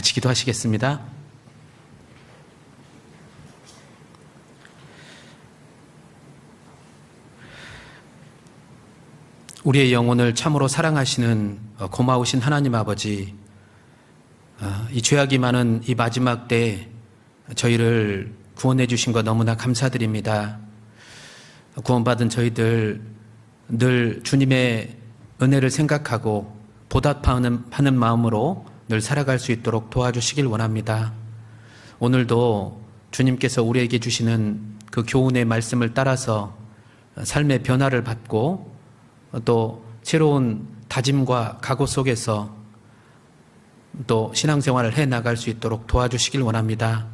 같이 기도하시겠습니다. 우리의 영혼을 참으로 사랑하시는 고마우신 하나님 아버지, 이 죄악이 많은 이 마지막 때에 저희를 구원해 주신 것 너무나 감사드립니다. 구원받은 저희들 늘 주님의 은혜를 생각하고 보답하는 마음으로 늘 살아갈 수 있도록 도와주시길 원합니다. 오늘도 주님께서 우리에게 주시는 그 교훈의 말씀을 따라서 삶의 변화를 받고 또 새로운 다짐과 각오 속에서 또 신앙생활을 해나갈 수 있도록 도와주시길 원합니다.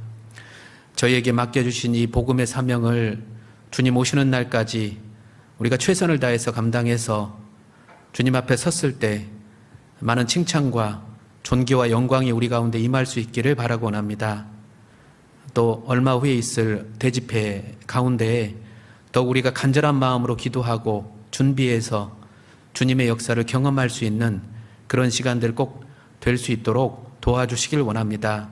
저희에게 맡겨주신 이 복음의 사명을 주님 오시는 날까지 우리가 최선을 다해서 감당해서 주님 앞에 섰을 때 많은 칭찬과 존귀와 영광이 우리 가운데 임할 수 있기를 바라고 원합니다. 또 얼마 후에 있을 대집회 가운데에 더욱 우리가 간절한 마음으로 기도하고 준비해서 주님의 역사를 경험할 수 있는 그런 시간들 꼭 될 수 있도록 도와주시길 원합니다.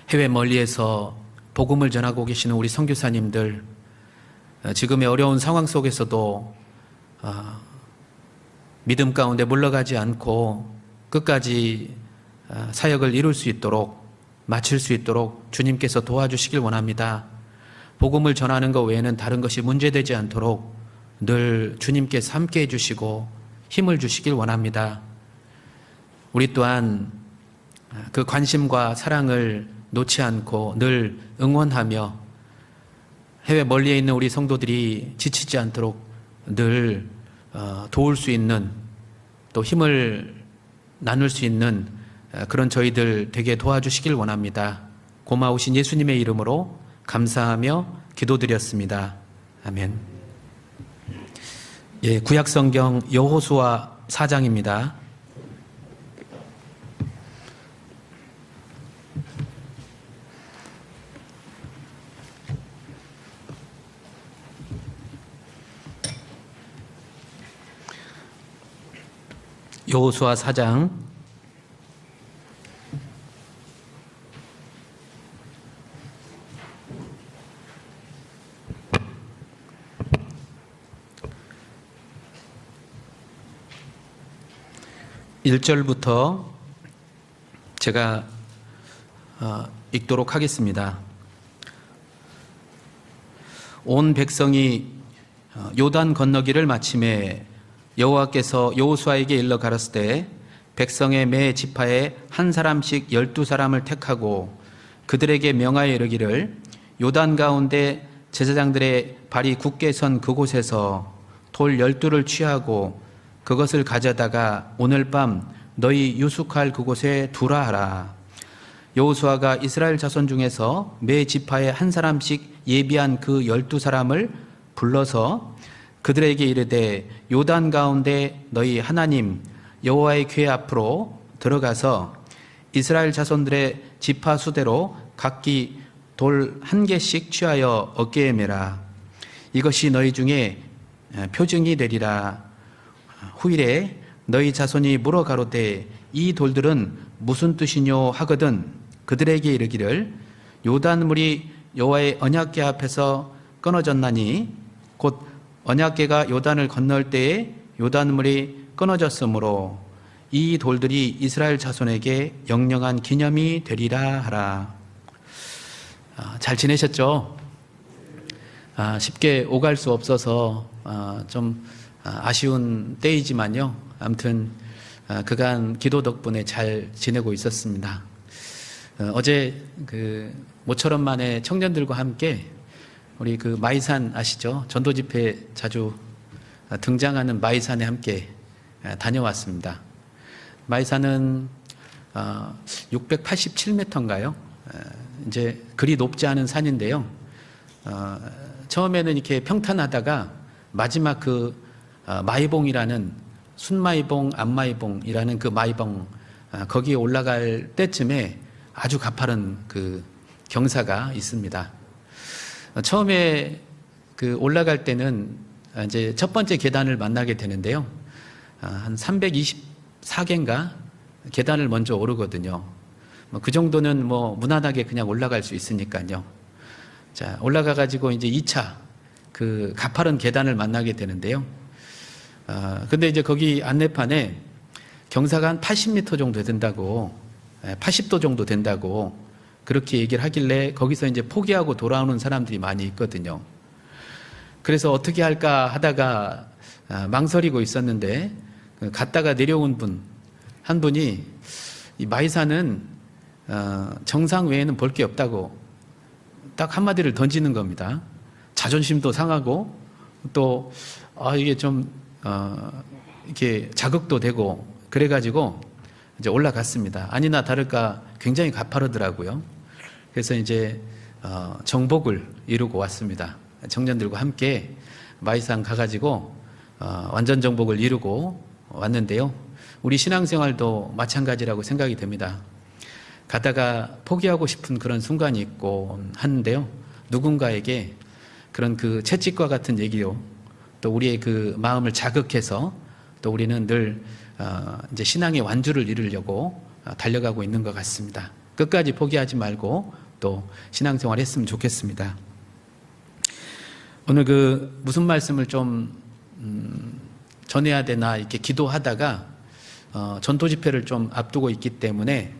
해외 멀리에서 복음을 전하고 계시는 우리 선교사님들, 지금의 어려운 상황 속에서도 믿음 가운데 물러가지 않고 끝까지 사역을 이룰 수 있도록, 마칠 수 있도록 주님께서 도와주시길 원합니다. 복음을 전하는 것 외에는 다른 것이 문제되지 않도록 늘 주님께서 함께 해주시고 힘을 주시길 원합니다. 우리 또한 그 관심과 사랑을 놓지 않고 늘 응원하며 해외 멀리에 있는 우리 성도들이 지치지 않도록 늘 도울 수 있는, 또 힘을 나눌 수 있는 그런 저희들 되게 도와주시길 원합니다. 고마우신 예수님의 이름으로 감사하며 기도드렸습니다. 아멘. 예, 구약성경 여호수아 4장입니다. 여호수아 4장 1절부터 제가 읽도록 하겠습니다. 온 백성이 요단 건너기를 마침에 여호와께서 여호수아에게 일러 가라사대 백성의 매 지파에 한 사람씩 12사람을 택하고 그들에게 명하여 이르기를 요단 가운데 제사장들의 발이 굳게 선 그곳에서 돌 12를 취하고 그것을 가져다가 오늘 밤 너희 유숙할 그곳에 두라 하라. 여호수아가 이스라엘 자손 중에서 매 지파에 한 사람씩 예비한 그 12사람을 불러서 그들에게 이르되 요단 가운데 너희 하나님 여호와의 궤 앞으로 들어가서 이스라엘 자손들의 지파 수대로 각기 돌 1개씩 취하여 어깨에 매라. 이것이 너희 중에 표징이 되리라. 후일에 너희 자손이 물어 가로되 이 돌들은 무슨 뜻이뇨 하거든 그들에게 이르기를 요단물이 여호와의 언약궤 앞에서 끊어졌나니 곧 언약궤가 요단을 건널 때에 요단물이 끊어졌으므로 이 돌들이 이스라엘 자손에게 영영한 기념이 되리라 하라. 잘 지내셨죠? 쉽게 오갈 수 없어서 좀 아쉬운 때이지만요. 아무튼 그간 기도 덕분에 잘 지내고 있었습니다. 어제 그 모처럼 만에 청년들과 함께 우리 그 마이산 아시죠? 전도 집회 자주 등장하는 마이산에 함께 다녀왔습니다. 마이산은 687m인가요? 이제 그리 높지 않은 산인데요. 처음에는 이렇게 평탄하다가 마지막 그 마이봉이라는 순마이봉, 앞마이봉이라는 그 마이봉 거기에 올라갈 때쯤에 아주 가파른 그 경사가 있습니다. 처음에 그 올라갈 때는 이제 첫 번째 계단을 만나게 되는데요. 한 324개인가 계단을 먼저 오르거든요. 그 정도는 무난하게 그냥 올라갈 수 있으니까요. 자, 올라가가지고 이제 2차 그 가파른 계단을 만나게 되는데요. 근데 이제 거기 안내판에 경사가 한 80m 정도 된다고, 80도 정도 된다고 그렇게 얘기를 하길래 거기서 이제 포기하고 돌아오는 사람들이 많이 있거든요. 그래서 어떻게 할까 하다가 망설이고 있었는데 갔다가 내려온 한 분이 이 마이산은 정상 외에는 볼 게 없다고 딱 한마디를 던지는 겁니다. 자존심도 상하고 또 이게 좀 이렇게 자극도 되고 그래가지고 이제 올라갔습니다. 아니나 다를까 굉장히 가파르더라고요. 그래서 이제 정복을 이루고 왔습니다. 청년들과 함께 마이산 가가지고 완전 정복을 이루고 왔는데요. 우리 신앙생활도 마찬가지라고 생각이 됩니다. 가다가 포기하고 싶은 그런 순간이 있고 하는데요. 누군가에게 그런 그 채찍과 같은 얘기로 또 우리의 그 마음을 자극해서 또 우리는 늘 이제 신앙의 완주를 이루려고 달려가고 있는 것 같습니다. 끝까지 포기하지 말고 또 신앙생활 했으면 좋겠습니다. 오늘 그 무슨 말씀을 좀 전해야 되나 이렇게 기도하다가 전도 집회를 좀 앞두고 있기 때문에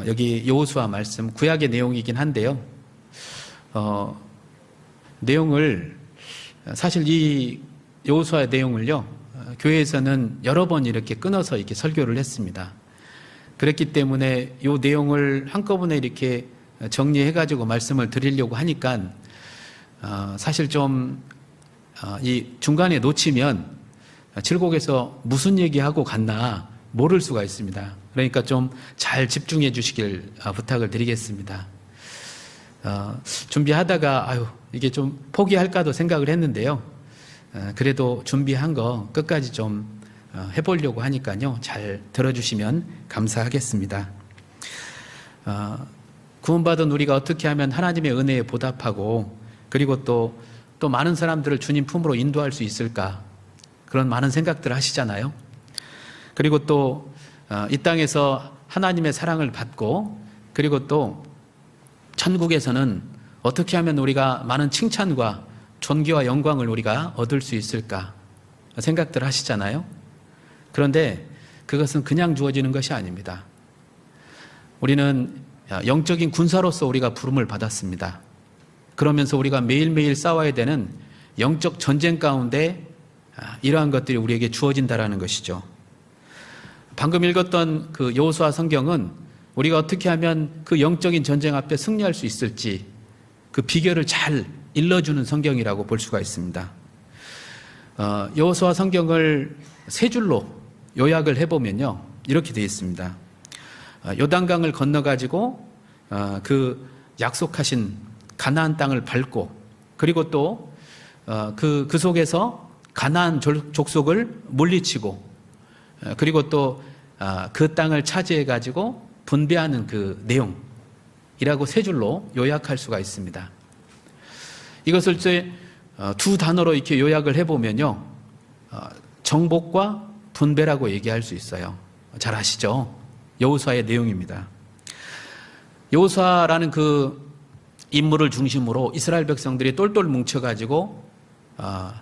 여기 여호수아 말씀 구약의 내용이긴 한데요. 내용을 사실 이 여호수아의 내용을요 교회에서는 여러 번 이렇게 끊어서 이렇게 설교를 했습니다. 그랬기 때문에 이 내용을 한꺼번에 이렇게 정리해가지고 말씀을 드리려고 하니까 사실 좀 이 중간에 놓치면 칠곡에서 무슨 얘기하고 갔나 모를 수가 있습니다. 그러니까 좀 잘 집중해 주시길 부탁을 드리겠습니다. 준비하다가 이게 좀 포기할까도 생각을 했는데요. 그래도 준비한 거 끝까지 좀 해보려고 하니까요. 잘 들어주시면 감사하겠습니다. 구원받은 우리가 어떻게 하면 하나님의 은혜에 보답하고 그리고 또 많은 사람들을 주님 품으로 인도할 수 있을까 그런 많은 생각들을 하시잖아요. 그리고 또 이 땅에서 하나님의 사랑을 받고 그리고 또 천국에서는 어떻게 하면 우리가 많은 칭찬과 존귀와 영광을 우리가 얻을 수 있을까 생각들을 하시잖아요. 그런데 그것은 그냥 주어지는 것이 아닙니다. 우리는 영적인 군사로서 우리가 부름을 받았습니다. 그러면서 우리가 매일매일 싸워야 되는 영적 전쟁 가운데 이러한 것들이 우리에게 주어진다라는 것이죠. 방금 읽었던 그 여호수아 성경은 우리가 어떻게 하면 그 영적인 전쟁 앞에 승리할 수 있을지 그 비결을 잘 일러주는 성경이라고 볼 수가 있습니다. 여호수아 성경을 세 줄로 요약을 해보면요 이렇게 되어 있습니다. 요단강을 건너가지고 그 약속하신 가나안 땅을 밟고 그리고 또 그 속에서 가나안 족속을 물리치고 그리고 또 그 땅을 차지해가지고 분배하는 그 내용이라고 세 줄로 요약할 수가 있습니다. 이것을 이제 두 단어로 이렇게 요약을 해보면요 정복과 분배라고 얘기할 수 있어요. 잘 아시죠? 여호수아의 내용입니다. 여호수아라는 그 인물을 중심으로 이스라엘 백성들이 똘똘 뭉쳐가지고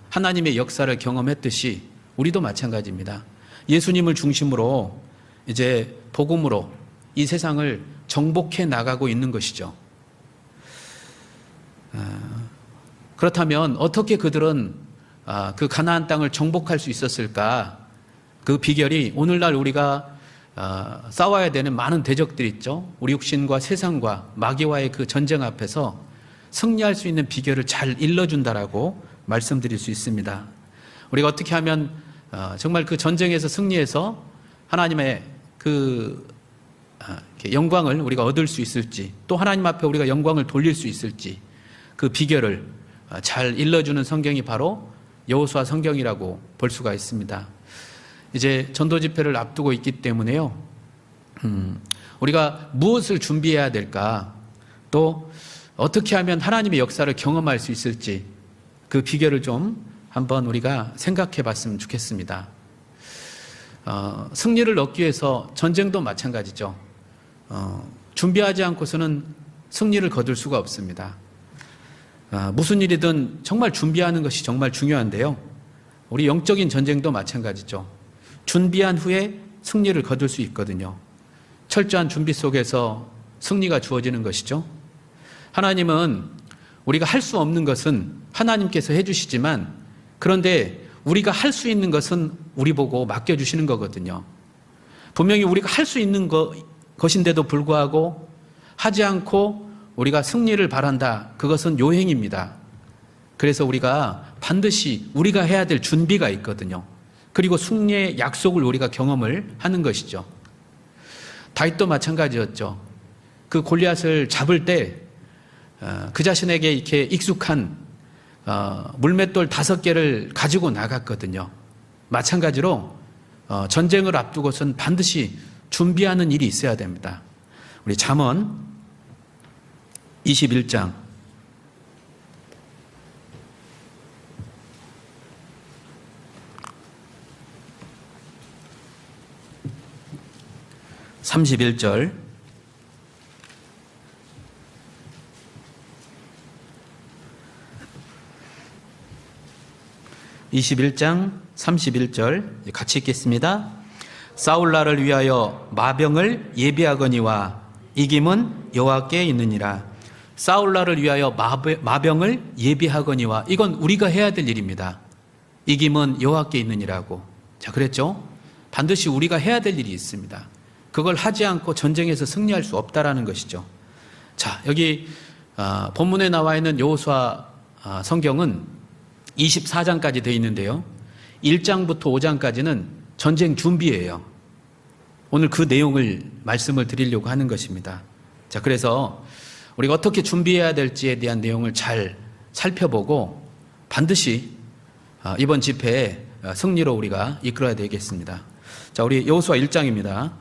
하나님의 역사를 경험했듯이 우리도 마찬가지입니다. 예수님을 중심으로 이제 복음으로 이 세상을 정복해 나가고 있는 것이죠. 그렇다면 어떻게 그들은 그 가나안 땅을 정복할 수 있었을까? 그 비결이 오늘날 우리가 싸워야 되는 많은 대적들이 있죠. 우리 육신과 세상과 마귀와의 그 전쟁 앞에서 승리할 수 있는 비결을 잘 일러준다라고 말씀드릴 수 있습니다. 우리가 어떻게 하면 정말 그 전쟁에서 승리해서 하나님의 그 영광을 우리가 얻을 수 있을지 또 하나님 앞에 우리가 영광을 돌릴 수 있을지 그 비결을 잘 일러주는 성경이 바로 여호수아 성경이라고 볼 수가 있습니다. 이제 전도 집회를 앞두고 있기 때문에요. 우리가 무엇을 준비해야 될까? 또 어떻게 하면 하나님의 역사를 경험할 수 있을지 그 비결을 좀 한번 우리가 생각해 봤으면 좋겠습니다. 승리를 얻기 위해서 전쟁도 마찬가지죠. 준비하지 않고서는 승리를 거둘 수가 없습니다. 무슨 일이든 정말 준비하는 것이 정말 중요한데요. 우리 영적인 전쟁도 마찬가지죠. 준비한 후에 승리를 거둘 수 있거든요. 철저한 준비 속에서 승리가 주어지는 것이죠. 하나님은 우리가 할 수 없는 것은 하나님께서 해주시지만, 그런데 우리가 할 수 있는 것은 우리 보고 맡겨주시는 거거든요. 분명히 우리가 할 수 있는 것인데도 불구하고 하지 않고 우리가 승리를 바란다. 그것은 요행입니다. 그래서 우리가 반드시 우리가 해야 될 준비가 있거든요. 그리고 승리의 약속을 우리가 경험을 하는 것이죠. 다윗도 마찬가지였죠. 그 골리앗을 잡을 때 그 자신에게 이렇게 익숙한 물맷돌 5개를 가지고 나갔거든요. 마찬가지로 전쟁을 앞두고선 반드시 준비하는 일이 있어야 됩니다. 우리 잠언 21장 31절 21장 31절 같이 읽겠습니다. 사울 나를 위하여 마병을 예비하거니와 이김은 여호와께 있느니라. 사울 나를 위하여 마병을 예비하거니와, 이건 우리가 해야 될 일입니다. 이김은 여호와께 있느니라고. 자, 그랬죠? 반드시 우리가 해야 될 일이 있습니다. 그걸 하지 않고 전쟁에서 승리할 수 없다라는 것이죠. 자, 여기 본문에 나와 있는 여호수아 성경은 24장까지 되어 있는데요. 1장부터 5장까지는 전쟁 준비예요. 오늘 그 내용을 말씀을 드리려고 하는 것입니다. 자, 그래서 우리가 어떻게 준비해야 될지에 대한 내용을 잘 살펴보고 반드시 이번 집회에 승리로 우리가 이끌어야 되겠습니다. 자, 우리 여호수아 1장입니다.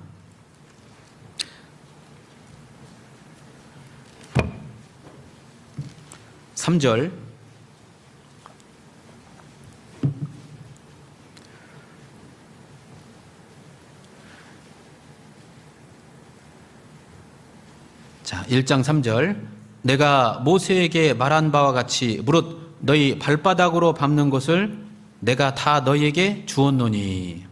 3절 자, 1장 3절 내가 모세에게 말한 바와 같이 무릇 너희 발바닥으로 밟는 곳을 내가 다 너희에게 주었노니.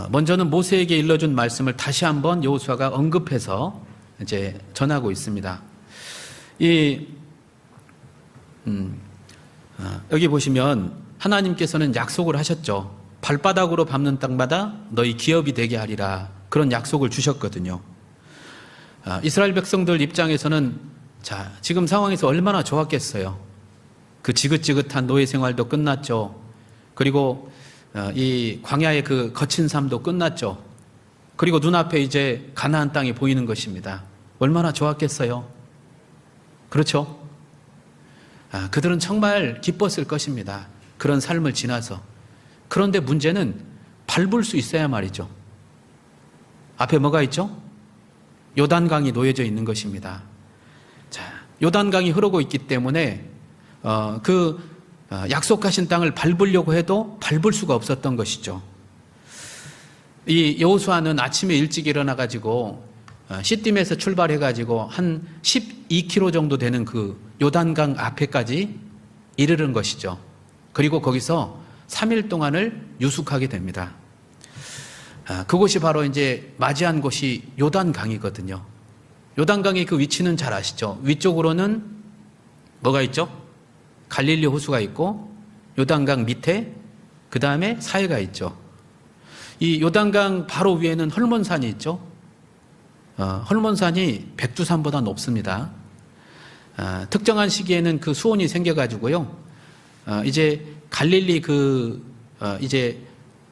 먼저는 모세에게 일러준 말씀을 다시 한번 여호수아가 언급해서 이제 전하고 있습니다. 여기 보시면 하나님께서는 약속을 하셨죠. 발바닥으로 밟는 땅마다 너희 기업이 되게 하리라. 그런 약속을 주셨거든요. 이스라엘 백성들 입장에서는 자, 지금 상황에서 얼마나 좋았겠어요. 그 지긋지긋한 노예 생활도 끝났죠. 그리고 이 광야의 그 거친 삶도 끝났죠. 그리고 눈앞에 이제 가나안 땅이 보이는 것입니다. 얼마나 좋았겠어요. 그렇죠? 그들은 정말 기뻤을 것입니다. 그런 삶을 지나서. 그런데 문제는 밟을 수 있어야 말이죠. 앞에 뭐가 있죠? 요단강이 놓여져 있는 것입니다. 자, 요단강이 흐르고 있기 때문에 약속하신 땅을 밟으려고 해도 밟을 수가 없었던 것이죠. 이 여호수아는 아침에 일찍 일어나 가지고 시딤에서 출발해 가지고 한 12km 정도 되는 그 요단강 앞에까지 이르는 것이죠. 그리고 거기서 3일 동안을 유숙하게 됩니다. 그곳이 바로 이제 맞이한 곳이 요단강이거든요. 요단강의 그 위치는 잘 아시죠? 위쪽으로는 뭐가 있죠? 갈릴리 호수가 있고 요단강 밑에 그 다음에 사해가 있죠. 이 요단강 바로 위에는 헐몬산이 있죠. 헐몬산이 백두산보다 높습니다. 특정한 시기에는 그 수온이 생겨가지고요. 이제 갈릴리 이제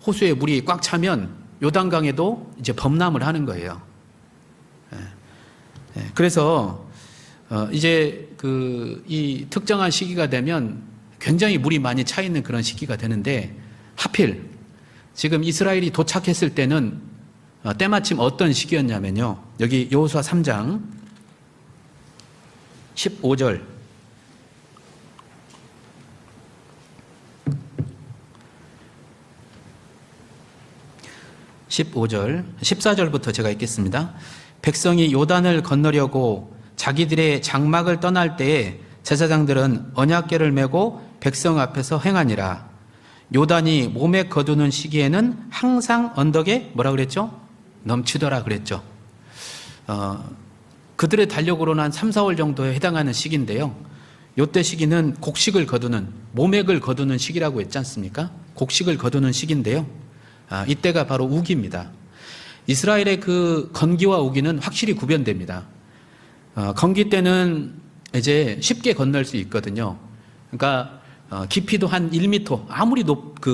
호수에 물이 꽉 차면 요단강에도 이제 범람을 하는 거예요. 그래서 이제 이 특정한 시기가 되면 굉장히 물이 많이 차 있는 그런 시기가 되는데, 하필 지금 이스라엘이 도착했을 때는 때마침 어떤 시기였냐면요. 여기 여호수아 3장 15절 15절, 14절부터 제가 읽겠습니다. 백성이 요단을 건너려고 자기들의 장막을 떠날 때에 제사장들은 언약궤를 메고 백성 앞에서 행하니라. 요단이 몸에 거두는 시기에는 항상 언덕에 뭐라 그랬죠? 넘치더라 그랬죠. 그들의 달력으로는 한 3, 4월 정도에 해당하는 시기인데요. 요때 시기는 곡식을 거두는, 모맥을 거두는 시기라고 했지 않습니까? 곡식을 거두는 시기인데요. 이때가 바로 우기입니다. 이스라엘의 그 건기와 우기는 확실히 구별됩니다. 건기 때는 이제 쉽게 건널 수 있거든요. 그러니까 깊이도 한 1m, 아무리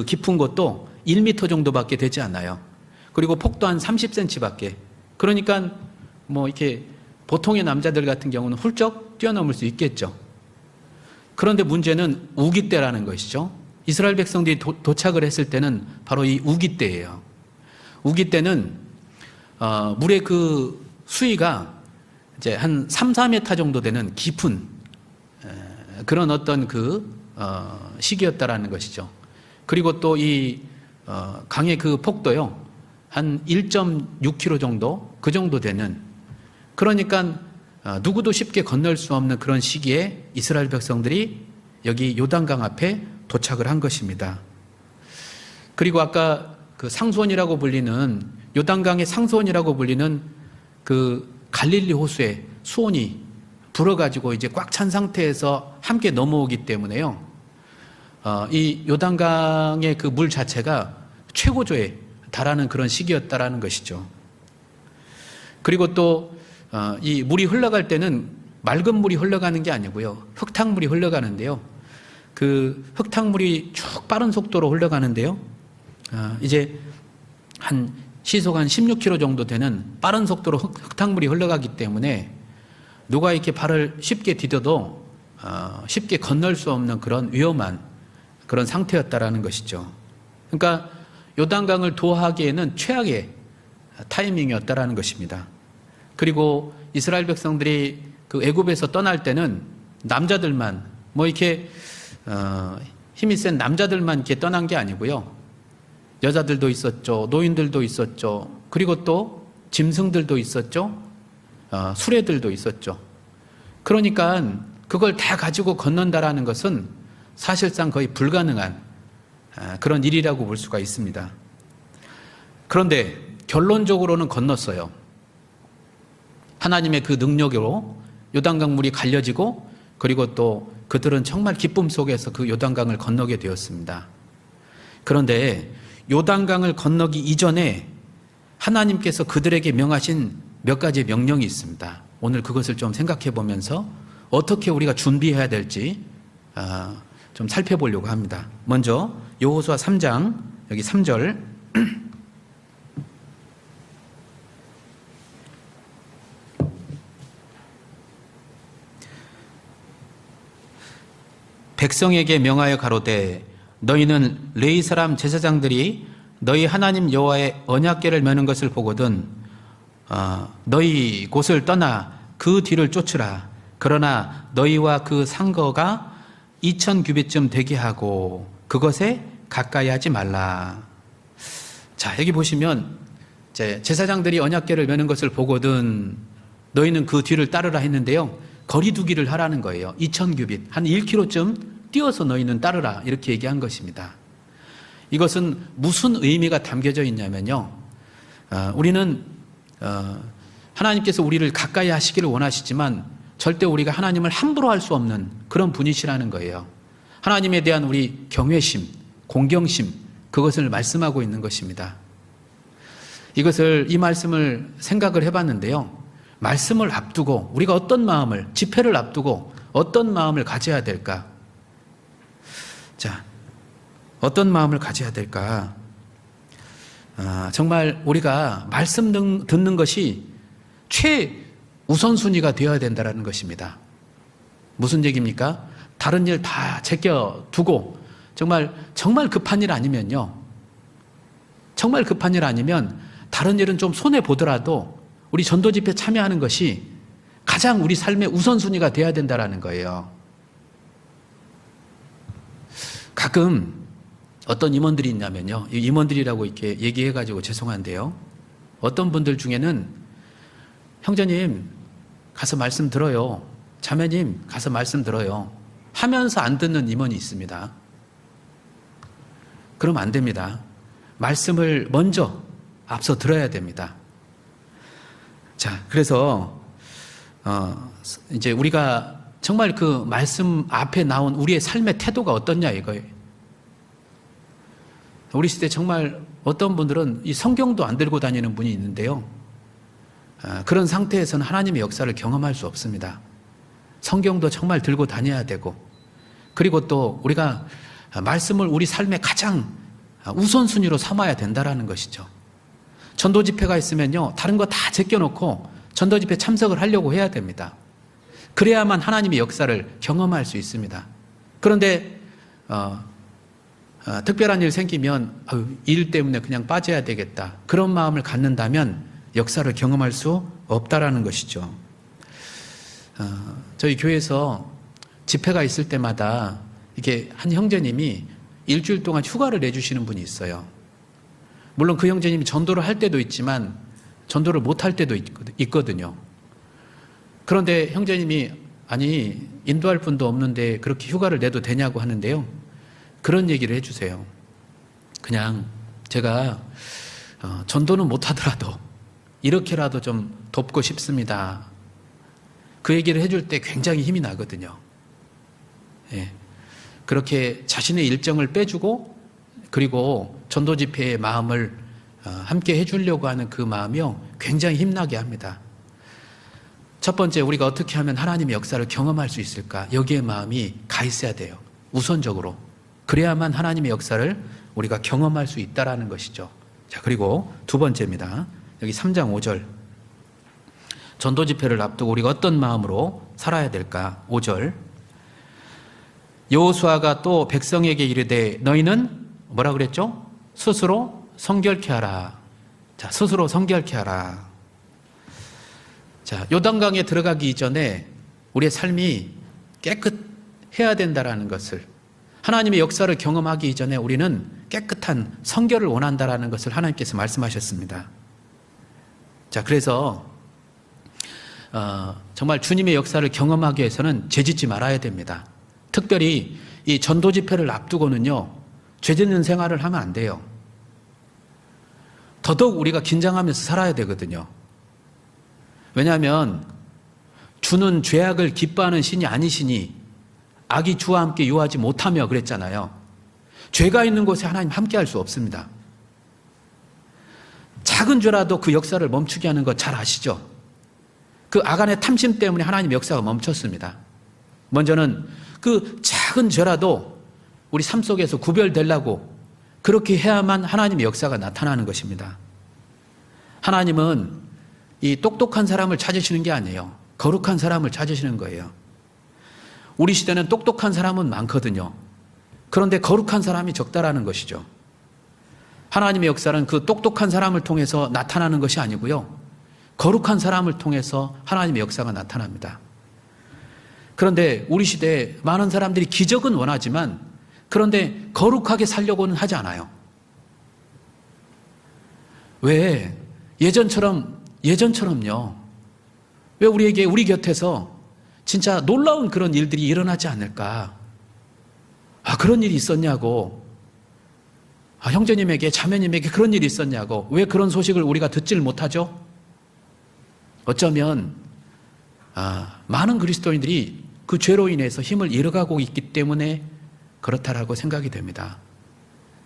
깊은 곳도 1m 정도밖에 되지 않아요. 그리고 폭도 한 30cm밖에. 그러니까 뭐 이렇게 보통의 남자들 같은 경우는 훌쩍 뛰어넘을 수 있겠죠. 그런데 문제는 우기 때라는 것이죠. 이스라엘 백성들이 도착을 했을 때는 바로 이 우기 때예요. 우기 때는 물의 그 수위가 이제 한 3, 4m 정도 되는 깊은 그런 어떤 시기였다라는 것이죠. 그리고 또 이 강의 그 폭도요, 한 1.6km 정도, 그 정도 되는, 그러니까 누구도 쉽게 건널 수 없는 그런 시기에 이스라엘 백성들이 여기 요단강 앞에 도착을 한 것입니다. 그리고 아까 그 상수원이라고 불리는, 요단강의 상수원이라고 불리는 그 갈릴리 호수에 수온이 불어가지고 이제 꽉 찬 상태에서 함께 넘어오기 때문에요. 이 요단강의 그 물 자체가 최고조에 달하는 그런 시기였다라는 것이죠. 그리고 또 이 물이 흘러갈 때는 맑은 물이 흘러가는 게 아니고요, 흙탕물이 흘러가는데요. 그 흙탕물이 쭉 빠른 속도로 흘러가는데요. 이제 한 시속 한 16km 정도 되는 빠른 속도로 흙탕물이 흘러가기 때문에 누가 이렇게 발을 쉽게 디뎌도 쉽게 건널 수 없는 그런 위험한 그런 상태였다라는 것이죠. 그러니까 요단강을 도하기에는 최악의 타이밍이었다라는 것입니다. 그리고 이스라엘 백성들이 그 애굽에서 떠날 때는 남자들만, 뭐 이렇게 힘이 센 남자들만 이렇게 떠난 게 아니고요, 여자들도 있었죠, 노인들도 있었죠, 그리고 또 짐승들도 있었죠, 수레들도 있었죠. 그러니까 그걸 다 가지고 건넌다라는 것은 사실상 거의 불가능한 그런 일이라고 볼 수가 있습니다. 그런데 결론적으로는 건넜어요. 하나님의 그 능력으로 요단강 물이 갈려지고, 그리고 또 그들은 정말 기쁨 속에서 그 요단강을 건너게 되었습니다. 그런데 요단강을 건너기 이전에 하나님께서 그들에게 명하신 몇 가지 명령이 있습니다. 오늘 그것을 좀 생각해 보면서 어떻게 우리가 준비해야 될지 좀 살펴보려고 합니다. 먼저 여호수아 3장 여기 3절, 백성에게 명하여 가로되 너희는 레위 사람 제사장들이 너희 하나님 여호와의 언약궤를 메는 것을 보거든 너희 곳을 떠나 그 뒤를 쫓으라. 그러나 너희와 그 상거가 2000규빗쯤 되게 하고 그것에 가까이 하지 말라. 자, 여기 보시면 제사장들이 언약궤를 메는 것을 보거든 너희는 그 뒤를 따르라 했는데요, 거리두기를 하라는 거예요. 2000규빗, 한 1km쯤 뛰어서 너희는 따르라, 이렇게 얘기한 것입니다. 이것은 무슨 의미가 담겨져 있냐면요, 우리는 하나님께서 우리를 가까이 하시기를 원하시지만 절대 우리가 하나님을 함부로 할 수 없는 그런 분이시라는 거예요. 하나님에 대한 우리 경외심, 공경심, 그것을 말씀하고 있는 것입니다. 이 말씀을 생각을 해봤는데요, 말씀을 앞두고 우리가 어떤 마음을, 집회를 앞두고 어떤 마음을 가져야 될까? 자, 어떤 마음을 가져야 될까? 정말 우리가 말씀 듣는 것이 최우선순위가 되어야 된다는 것입니다. 무슨 얘기입니까? 다른 일 다 제껴두고 정말 급한 일 아니면요, 정말 급한 일 아니면 다른 일은 좀 손해보더라도 우리 전도 집회 참여하는 것이 가장 우리 삶의 우선순위가 되어야 된다는 거예요. 가끔 어떤 임원들이 있냐면요. 이 임원들이라고 이렇게 얘기해가지고 죄송한데요. 어떤 분들 중에는 형제님 가서 말씀 들어요. 자매님 가서 말씀 들어요. 하면서 안 듣는 임원이 있습니다. 그러면 안 됩니다. 말씀을 먼저 앞서 들어야 됩니다. 자, 그래서 이제 우리가 정말 그 말씀 앞에 나온 우리의 삶의 태도가 어떻냐 이거예요. 우리 시대 정말 어떤 분들은 이 성경도 안 들고 다니는 분이 있는데요. 그런 상태에서는 하나님의 역사를 경험할 수 없습니다. 성경도 정말 들고 다녀야 되고, 그리고 또 우리가 말씀을 우리 삶의 가장 우선순위로 삼아야 된다라는 것이죠. 전도 집회가 있으면요, 다른 거 다 제껴놓고 전도 집회 참석을 하려고 해야 됩니다. 그래야만 하나님의 역사를 경험할 수 있습니다. 그런데 특별한 일 생기면 일 때문에 그냥 빠져야 되겠다, 그런 마음을 갖는다면 역사를 경험할 수 없다라는 것이죠. 저희 교회에서 집회가 있을 때마다 이게 한 형제님이 일주일 동안 휴가를 내주시는 분이 있어요. 물론 그 형제님이 전도를 할 때도 있지만 전도를 못 할 때도 있거든요. 그런데 형제님이 아니 인도할 분도 없는데 그렇게 휴가를 내도 되냐고 하는데요. 그런 얘기를 해주세요. 그냥 제가 전도는 못 하더라도 이렇게라도 좀 돕고 싶습니다. 그 얘기를 해줄 때 굉장히 힘이 나거든요. 예. 그렇게 자신의 일정을 빼주고 그리고 전도 집회의 마음을 함께 해주려고 하는 그 마음이요, 굉장히 힘나게 합니다. 첫 번째, 우리가 어떻게 하면 하나님의 역사를 경험할 수 있을까? 여기에 마음이 가 있어야 돼요. 우선적으로. 그래야만 하나님의 역사를 우리가 경험할 수 있다라는 것이죠. 자, 그리고 두 번째입니다. 여기 3장 5절. 전도 집회를 앞두고 우리가 어떤 마음으로 살아야 될까? 5절. 여호수아가 또 백성에게 이르되 너희는 뭐라 그랬죠? 스스로 성결케 하라. 자, 스스로 성결케 하라. 자, 요단강에 들어가기 이전에 우리의 삶이 깨끗해야 된다라는 것을, 하나님의 역사를 경험하기 이전에 우리는 깨끗한 성결을 원한다라는 것을 하나님께서 말씀하셨습니다. 자, 그래서 정말 주님의 역사를 경험하기 위해서는 죄짓지 말아야 됩니다. 특별히 이 전도 집회를 앞두고는요, 죄짓는 생활을 하면 안 돼요. 더더욱 우리가 긴장하면서 살아야 되거든요. 왜냐하면 주는 죄악을 기뻐하는 신이 아니시니 악이 주와 함께 유하지 못하며 그랬잖아요. 죄가 있는 곳에 하나님 함께 할 수 없습니다. 작은 죄라도 그 역사를 멈추게 하는 거 잘 아시죠? 그 아간의 탐심 때문에 하나님의 역사가 멈췄습니다. 먼저는 그 작은 죄라도 우리 삶 속에서 구별되려고 그렇게 해야만 하나님의 역사가 나타나는 것입니다. 하나님은 이 똑똑한 사람을 찾으시는 게 아니에요. 거룩한 사람을 찾으시는 거예요. 우리 시대는 똑똑한 사람은 많거든요. 그런데 거룩한 사람이 적다라는 것이죠. 하나님의 역사는 그 똑똑한 사람을 통해서 나타나는 것이 아니고요, 거룩한 사람을 통해서 하나님의 역사가 나타납니다. 그런데 우리 시대에 많은 사람들이 기적은 원하지만 그런데 거룩하게 살려고는 하지 않아요. 왜? 예전처럼요. 왜 우리 곁에서 진짜 놀라운 그런 일들이 일어나지 않을까? 그런 일이 있었냐고. 형제님에게, 자매님에게 그런 일이 있었냐고. 왜 그런 소식을 우리가 듣지를 못하죠? 어쩌면 많은 그리스도인들이 그 죄로 인해서 힘을 잃어가고 있기 때문에 그렇다라고 생각이 됩니다.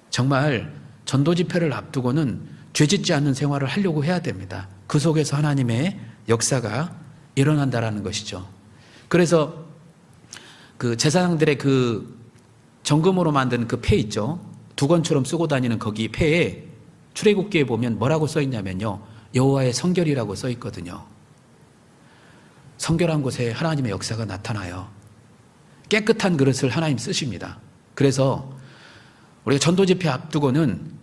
정말 전도 집회를 앞두고는 죄짓지 않는 생활을 하려고 해야 됩니다. 그 속에서 하나님의 역사가 일어난다라는 것이죠. 그래서 그 제사장들의 그 정금으로 만든 그 패 있죠. 두건처럼 쓰고 다니는 거기 패에 출애굽기에 보면 뭐라고 써 있냐면요, 여호와의 성결이라고 써 있거든요. 성결한 곳에 하나님의 역사가 나타나요. 깨끗한 그릇을 하나님 쓰십니다. 그래서 우리가 전도 집회 앞두고는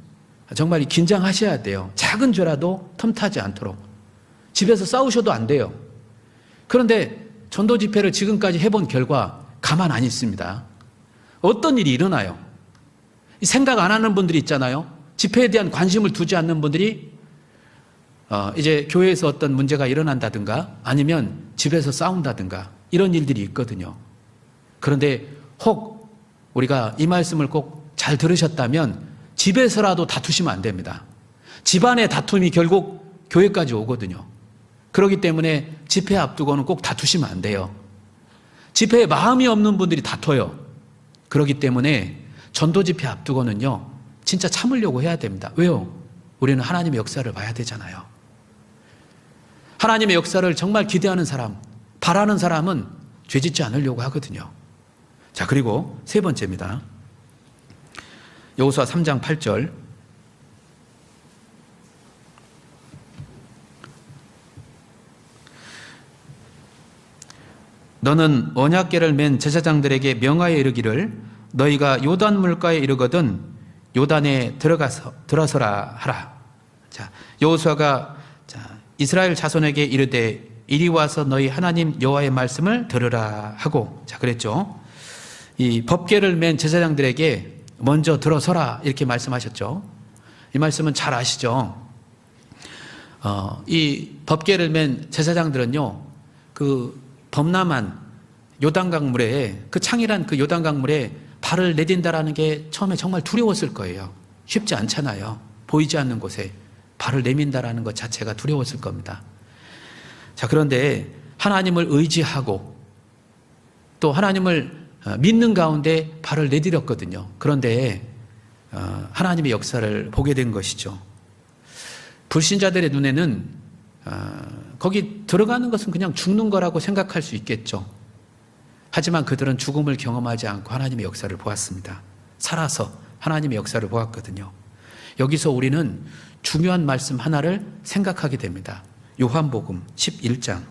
정말 긴장하셔야 돼요. 작은 죄라도 틈타지 않도록. 집에서 싸우셔도 안 돼요. 그런데 전도 집회를 지금까지 해본 결과 가만 안 있습니다. 어떤 일이 일어나요. 생각 안 하는 분들이 있잖아요. 집회에 대한 관심을 두지 않는 분들이 이제 교회에서 어떤 문제가 일어난다든가 아니면 집에서 싸운다든가 이런 일들이 있거든요. 그런데 혹 우리가 이 말씀을 꼭 잘 들으셨다면 집에서라도 다투시면 안 됩니다. 집안의 다툼이 결국 교회까지 오거든요. 그렇기 때문에 집회 앞두고는 꼭 다투시면 안 돼요. 집회에 마음이 없는 분들이 다퉈요. 그렇기 때문에 전도 집회 앞두고는요, 진짜 참으려고 해야 됩니다. 왜요? 우리는 하나님의 역사를 봐야 되잖아요. 하나님의 역사를 정말 기대하는 사람, 바라는 사람은 죄짓지 않으려고 하거든요. 자, 그리고 세 번째입니다. 여호수아 3장 8절. 너는 언약궤를 맨 제사장들에게 명하여 이르기를 너희가 요단 물가에 이르거든 요단에 들어서라 하라. 자, 여호수아가 이스라엘 자손에게 이르되 이리 와서 너희 하나님 여호와의 말씀을 들으라 하고, 자, 그랬죠. 이 법궤를 맨 제사장들에게 먼저 들어서라 이렇게 말씀하셨죠. 이 말씀은 잘 아시죠. 이 법궤를 맨 제사장들은요, 그 범람한 요단강 물에, 그 창이란 그 요단강 물에 발을 내딘다라는 게 처음에 정말 두려웠을 거예요. 쉽지 않잖아요. 보이지 않는 곳에 발을 내민다라는 것 자체가 두려웠을 겁니다. 자, 그런데 하나님을 의지하고 또 하나님을 믿는 가운데 발을 내디뎠거든요. 그런데 하나님의 역사를 보게 된 것이죠. 불신자들의 눈에는 거기 들어가는 것은 그냥 죽는 거라고 생각할 수 있겠죠. 하지만 그들은 죽음을 경험하지 않고 하나님의 역사를 보았습니다. 살아서 하나님의 역사를 보았거든요. 여기서 우리는 중요한 말씀 하나를 생각하게 됩니다. 요한복음 11장.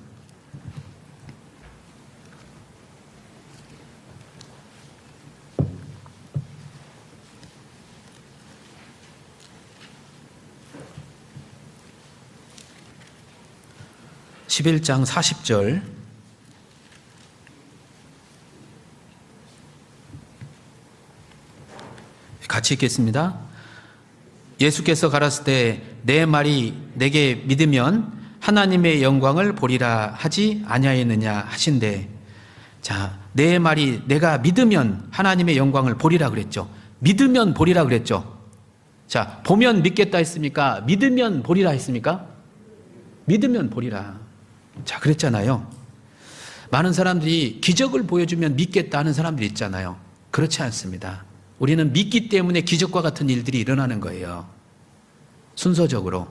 (11장) 40절. 같이 읽겠습니다. 예수께서 가라사대 때 내 말이 내게 믿으면 하나님의 영광을 보리라 하지 아니하였느냐 하신대. 자, 내 말이 내가 믿으면 하나님의 영광을 보리라 그랬죠. 믿으면 보리라 그랬죠. 자, 보면 믿겠다 했습니까? 믿으면 보리라 했습니까? 믿으면 보리라. 자, 그랬잖아요. 많은 사람들이 기적을 보여주면 믿겠다 하는 사람들이 있잖아요. 그렇지 않습니다. 우리는 믿기 때문에 기적과 같은 일들이 일어나는 거예요. 순서적으로.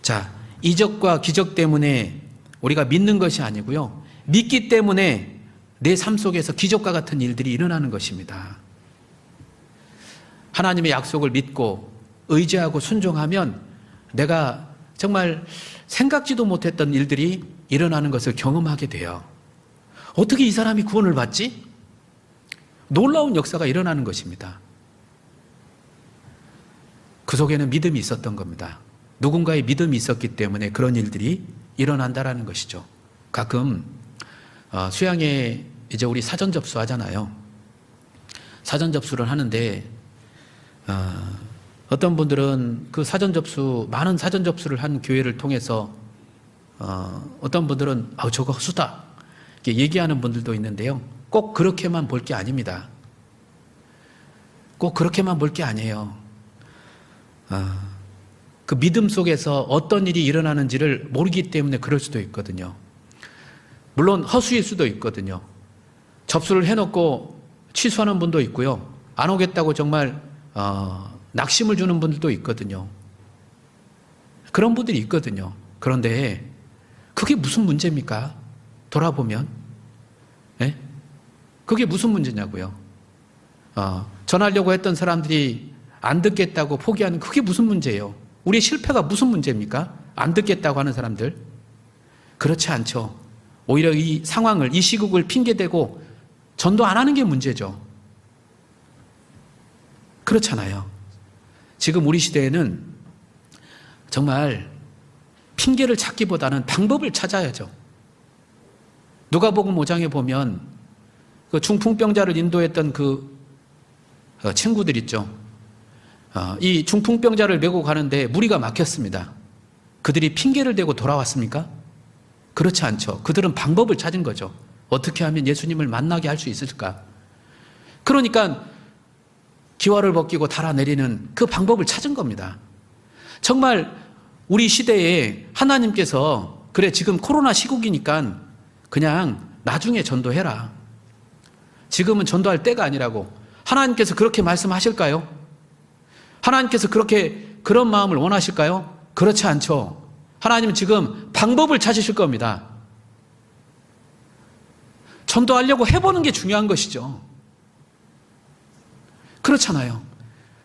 자, 이적과 기적 때문에 우리가 믿는 것이 아니고요. 믿기 때문에 내 삶 속에서 기적과 같은 일들이 일어나는 것입니다. 하나님의 약속을 믿고 의지하고 순종하면 내가 정말 생각지도 못했던 일들이 일어나는 것을 경험하게 돼요. 어떻게 이 사람이 구원을 받지? 놀라운 역사가 일어나는 것입니다. 그 속에는 믿음이 있었던 겁니다. 누군가의 믿음이 있었기 때문에 그런 일들이 일어난다라는 것이죠. 가끔 수양에 이제 우리 사전 접수하잖아요. 사전 접수를 하는데 어떤 분들은 그 사전 접수, 많은 사전 접수를 한 교회를 통해서 어떤 분들은 저거 허수다 이렇게 얘기하는 분들도 있는데요. 꼭 그렇게만 볼 게 아닙니다. 꼭 그렇게만 볼 게 아니에요. 그 믿음 속에서 어떤 일이 일어나는지를 모르기 때문에 그럴 수도 있거든요. 물론 허수일 수도 있거든요. 접수를 해놓고 취소하는 분도 있고요. 안 오겠다고 정말 낙심을 주는 분들도 있거든요. 그런 분들이 있거든요. 그런데 그게 무슨 문제입니까? 돌아보면. 네? 그게 무슨 문제냐고요. 전하려고 했던 사람들이 안 듣겠다고 포기하는 그게 무슨 문제예요? 우리의 실패가 무슨 문제입니까? 안 듣겠다고 하는 사람들. 그렇지 않죠. 오히려 이 상황을, 이 시국을 핑계대고 전도 안 하는 게 문제죠. 그렇잖아요. 지금 우리 시대에는 정말 핑계를 찾기보다는 방법을 찾아야죠. 누가복음 5장에 보면 그 중풍병자를 인도했던 그 친구들 있죠. 이 중풍병자를 메고 가는데 무리가 막혔습니다. 그들이 핑계를 대고 돌아왔습니까? 그렇지 않죠. 그들은 방법을 찾은 거죠. 어떻게 하면 예수님을 만나게 할 수 있을까? 그러니까 기와를 벗기고 달아내리는 그 방법을 찾은 겁니다. 정말 우리 시대에 하나님께서 그래 지금 코로나 시국이니까 그냥 나중에 전도해라. 지금은 전도할 때가 아니라고 하나님께서 그렇게 말씀하실까요? 하나님께서 그런 마음을 원하실까요? 그렇지 않죠. 하나님은 지금 방법을 찾으실 겁니다. 전도하려고 해보는 게 중요한 것이죠. 그렇잖아요.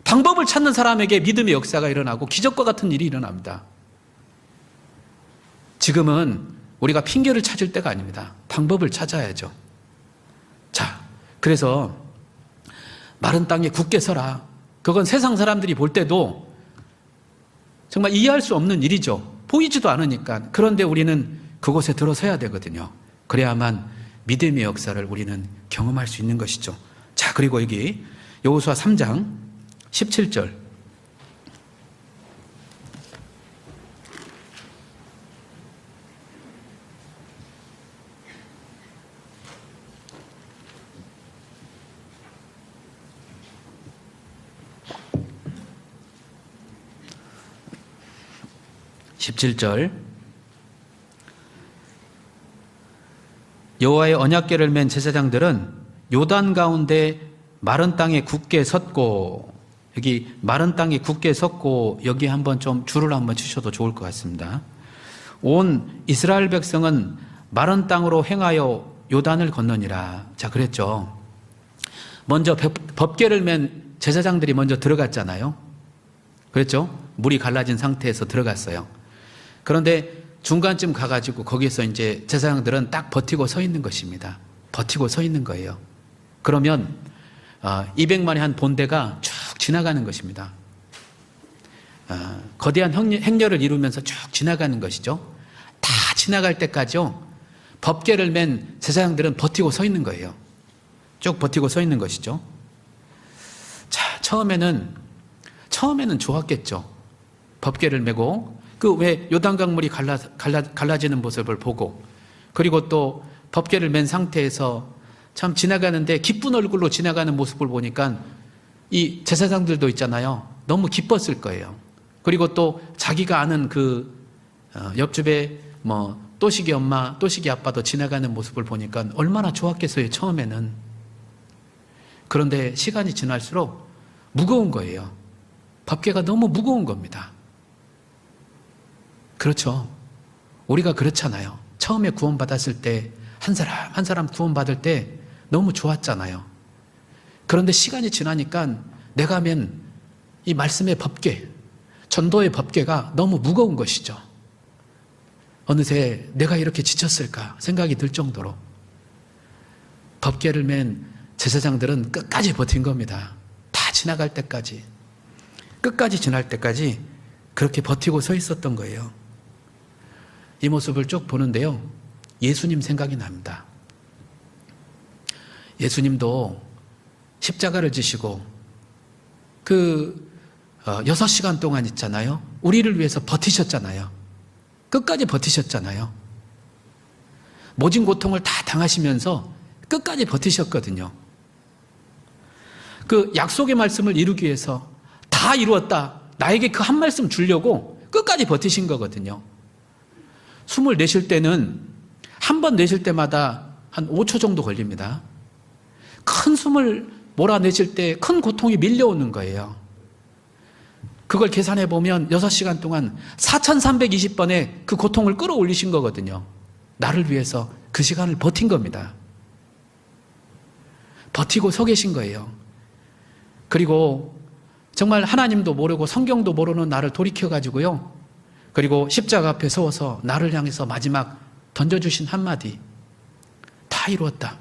방법을 찾는 사람에게 믿음의 역사가 일어나고 기적과 같은 일이 일어납니다. 지금은 우리가 핑계를 찾을 때가 아닙니다. 방법을 찾아야죠. 자, 그래서 마른 땅에 굳게 서라. 그건 세상 사람들이 볼 때도 정말 이해할 수 없는 일이죠. 보이지도 않으니까. 그런데 우리는 그곳에 들어서야 되거든요. 그래야만 믿음의 역사를 우리는 경험할 수 있는 것이죠. 자, 그리고 여기 여호수아 3장 17절. 여호와의 언약궤를 맨 제사장들은 요단 가운데 마른 땅에 굳게 섰고, 여기 마른 땅에 굳게 섰고 여기 한번 좀 줄을 한번 치셔도 좋을 것 같습니다. 온 이스라엘 백성은 마른 땅으로 행하여 요단을 건너니라. 자, 그랬죠. 먼저 법궤를 맨 제사장들이 먼저 들어갔잖아요. 그랬죠? 물이 갈라진 상태에서 들어갔어요. 그런데 중간쯤 가가지고 거기서 이제 제사장들은 딱 버티고 서 있는 것입니다. 버티고 서 있는 거예요. 그러면 200만의 한 본대가 쭉 지나가는 것입니다. 거대한 행렬을 이루면서 쭉 지나가는 것이죠. 다 지나갈 때까지요. 법궤를 맨 제사장들은 버티고 서 있는 거예요. 쭉 버티고 서 있는 것이죠. 자, 처음에는 좋았겠죠. 법궤를 메고 그 왜 요단강물이 갈라지는 모습을 보고, 그리고 또 법궤를 맨 상태에서 참 지나가는데 기쁜 얼굴로 지나가는 모습을 보니까 이 제사장들도 있잖아요. 너무 기뻤을 거예요. 그리고 또 자기가 아는 그 옆집에 또식이 엄마, 또식이 아빠도 지나가는 모습을 보니까 얼마나 좋았겠어요, 처음에는. 그런데 시간이 지날수록 무거운 거예요. 법궤가 너무 무거운 겁니다. 그렇죠. 우리가 그렇잖아요. 처음에 구원받았을 때 한 사람 구원받을 때 너무 좋았잖아요. 그런데 시간이 지나니까 내가 맨 이 말씀의 법궤, 전도의 법궤가 너무 무거운 것이죠. 어느새 내가 이렇게 지쳤을까 생각이 들 정도로 법궤를 맨 제사장들은 끝까지 버틴 겁니다. 다 지나갈 때까지, 끝까지 지날 때까지 그렇게 버티고 서 있었던 거예요. 이 모습을 쭉 보는데요, 예수님 생각이 납니다. 예수님도 십자가를 지시고 6시간 동안 있잖아요. 우리를 위해서 버티셨잖아요. 끝까지 버티셨잖아요. 모진 고통을 다 당하시면서 끝까지 버티셨거든요. 그 약속의 말씀을 이루기 위해서 다 이루었다, 나에게 그 한 말씀 주려고 끝까지 버티신 거거든요. 숨을 내쉴 때는 한 번 내쉴 때마다 한 5초 정도 걸립니다. 큰 숨을 몰아내실 때 큰 고통이 밀려오는 거예요. 그걸 계산해 보면 6시간 동안 4,320번의 그 고통을 끌어올리신 거거든요. 나를 위해서 그 시간을 버틴 겁니다. 버티고 서 계신 거예요. 그리고 정말 하나님도 모르고 성경도 모르는 나를 돌이켜가지고요, 그리고 십자가 앞에 서워서 나를 향해서 마지막 던져주신 한마디, 다 이루었다,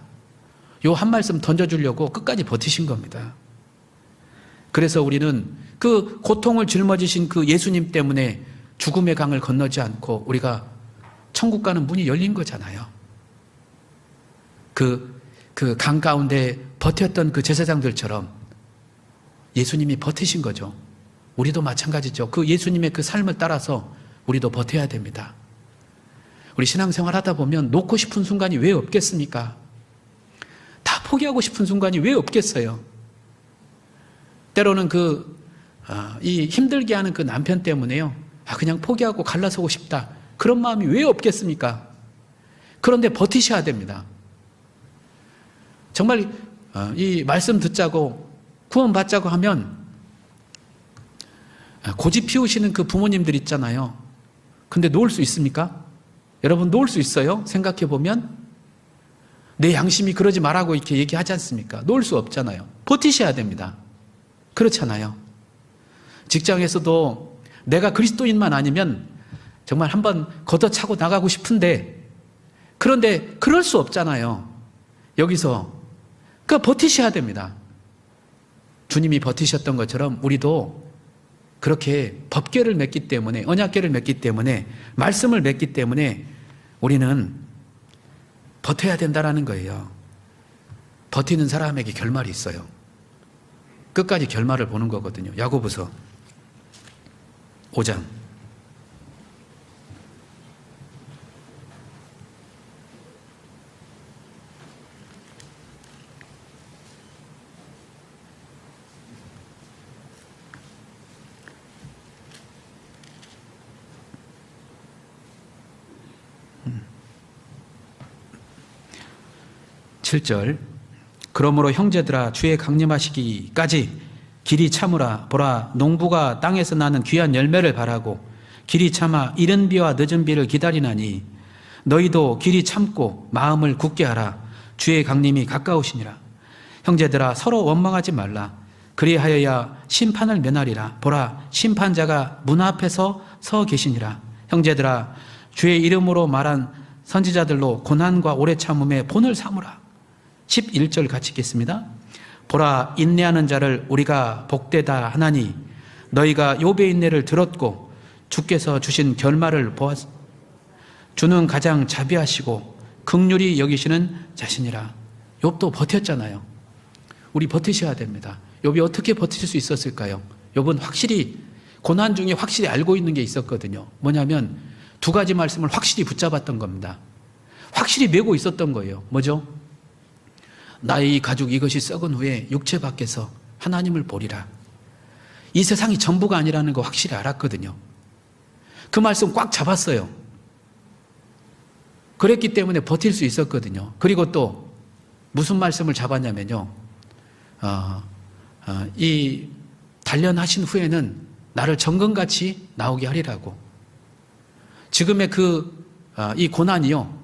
요 한 말씀 던져주려고 끝까지 버티신 겁니다. 그래서 우리는 그 고통을 짊어지신 그 예수님 때문에 죽음의 강을 건너지 않고 우리가 천국 가는 문이 열린 거잖아요. 그 강 가운데 버텼던 그 제사장들처럼 예수님이 버티신 거죠. 우리도 마찬가지죠. 그 예수님의 그 삶을 따라서 우리도 버텨야 됩니다. 우리 신앙생활 하다 보면 놓고 싶은 순간이 왜 없겠습니까? 다 포기하고 싶은 순간이 왜 없겠어요? 때로는 이 힘들게 하는 그 남편 때문에요. 그냥 포기하고 갈라서고 싶다. 그런 마음이 왜 없겠습니까? 그런데 버티셔야 됩니다. 정말 이 말씀 듣자고 구원받자고 하면 고집 피우시는 그 부모님들 있잖아요. 근데 놓을 수 있습니까? 여러분 놓을 수 있어요? 생각해 보면 내 양심이 그러지 말라고 이렇게 얘기하지 않습니까? 놓을 수 없잖아요. 버티셔야 됩니다. 그렇잖아요. 직장에서도 내가 그리스도인만 아니면 정말 한번 걷어차고 나가고 싶은데 그런데 그럴 수 없잖아요. 여기서 그러니까 버티셔야 됩니다. 주님이 버티셨던 것처럼 우리도 그렇게 법궤를 맺기 때문에 언약궤를 맺기 때문에 말씀을 맺기 때문에 우리는 버텨야 된다라는 거예요. 버티는 사람에게 결말이 있어요. 끝까지 결말을 보는 거거든요. 야고보서 5장 7절 그러므로 형제들아 주의 강림하시기까지 길이 참으라. 보라 농부가 땅에서 나는 귀한 열매를 바라고 길이 참아 이른 비와 늦은 비를 기다리나니 너희도 길이 참고 마음을 굳게 하라. 주의 강림이 가까우시니라. 형제들아 서로 원망하지 말라. 그리하여야 심판을 면하리라. 보라 심판자가 문 앞에서 서 계시니라. 형제들아 주의 이름으로 말한 선지자들로 고난과 오래 참음의 본을 삼으라. 11절 같이 읽겠습니다. 보라 인내하는 자를 우리가 복되다 하나니 너희가 욥의 인내를 들었고 주께서 주신 결말을 보았. 주는 가장 자비하시고 긍휼히 여기시는 자신이라. 욥도 버텼잖아요. 우리 버티셔야 됩니다. 욥이 어떻게 버틸 수 있었을까요? 욥은 확실히 고난 중에 확실히 알고 있는 게 있었거든요. 뭐냐면 두 가지 말씀을 확실히 붙잡았던 겁니다. 확실히 메고 있었던 거예요. 뭐죠? 나의 이 가죽 이것이 썩은 후에 육체 밖에서 하나님을 보리라. 이 세상이 전부가 아니라는 거 확실히 알았거든요. 그 말씀 꽉 잡았어요. 그랬기 때문에 버틸 수 있었거든요. 그리고 또 무슨 말씀을 잡았냐면요. 이 단련하신 후에는 나를 정금같이 나오게 하리라고. 지금의 이 고난이요.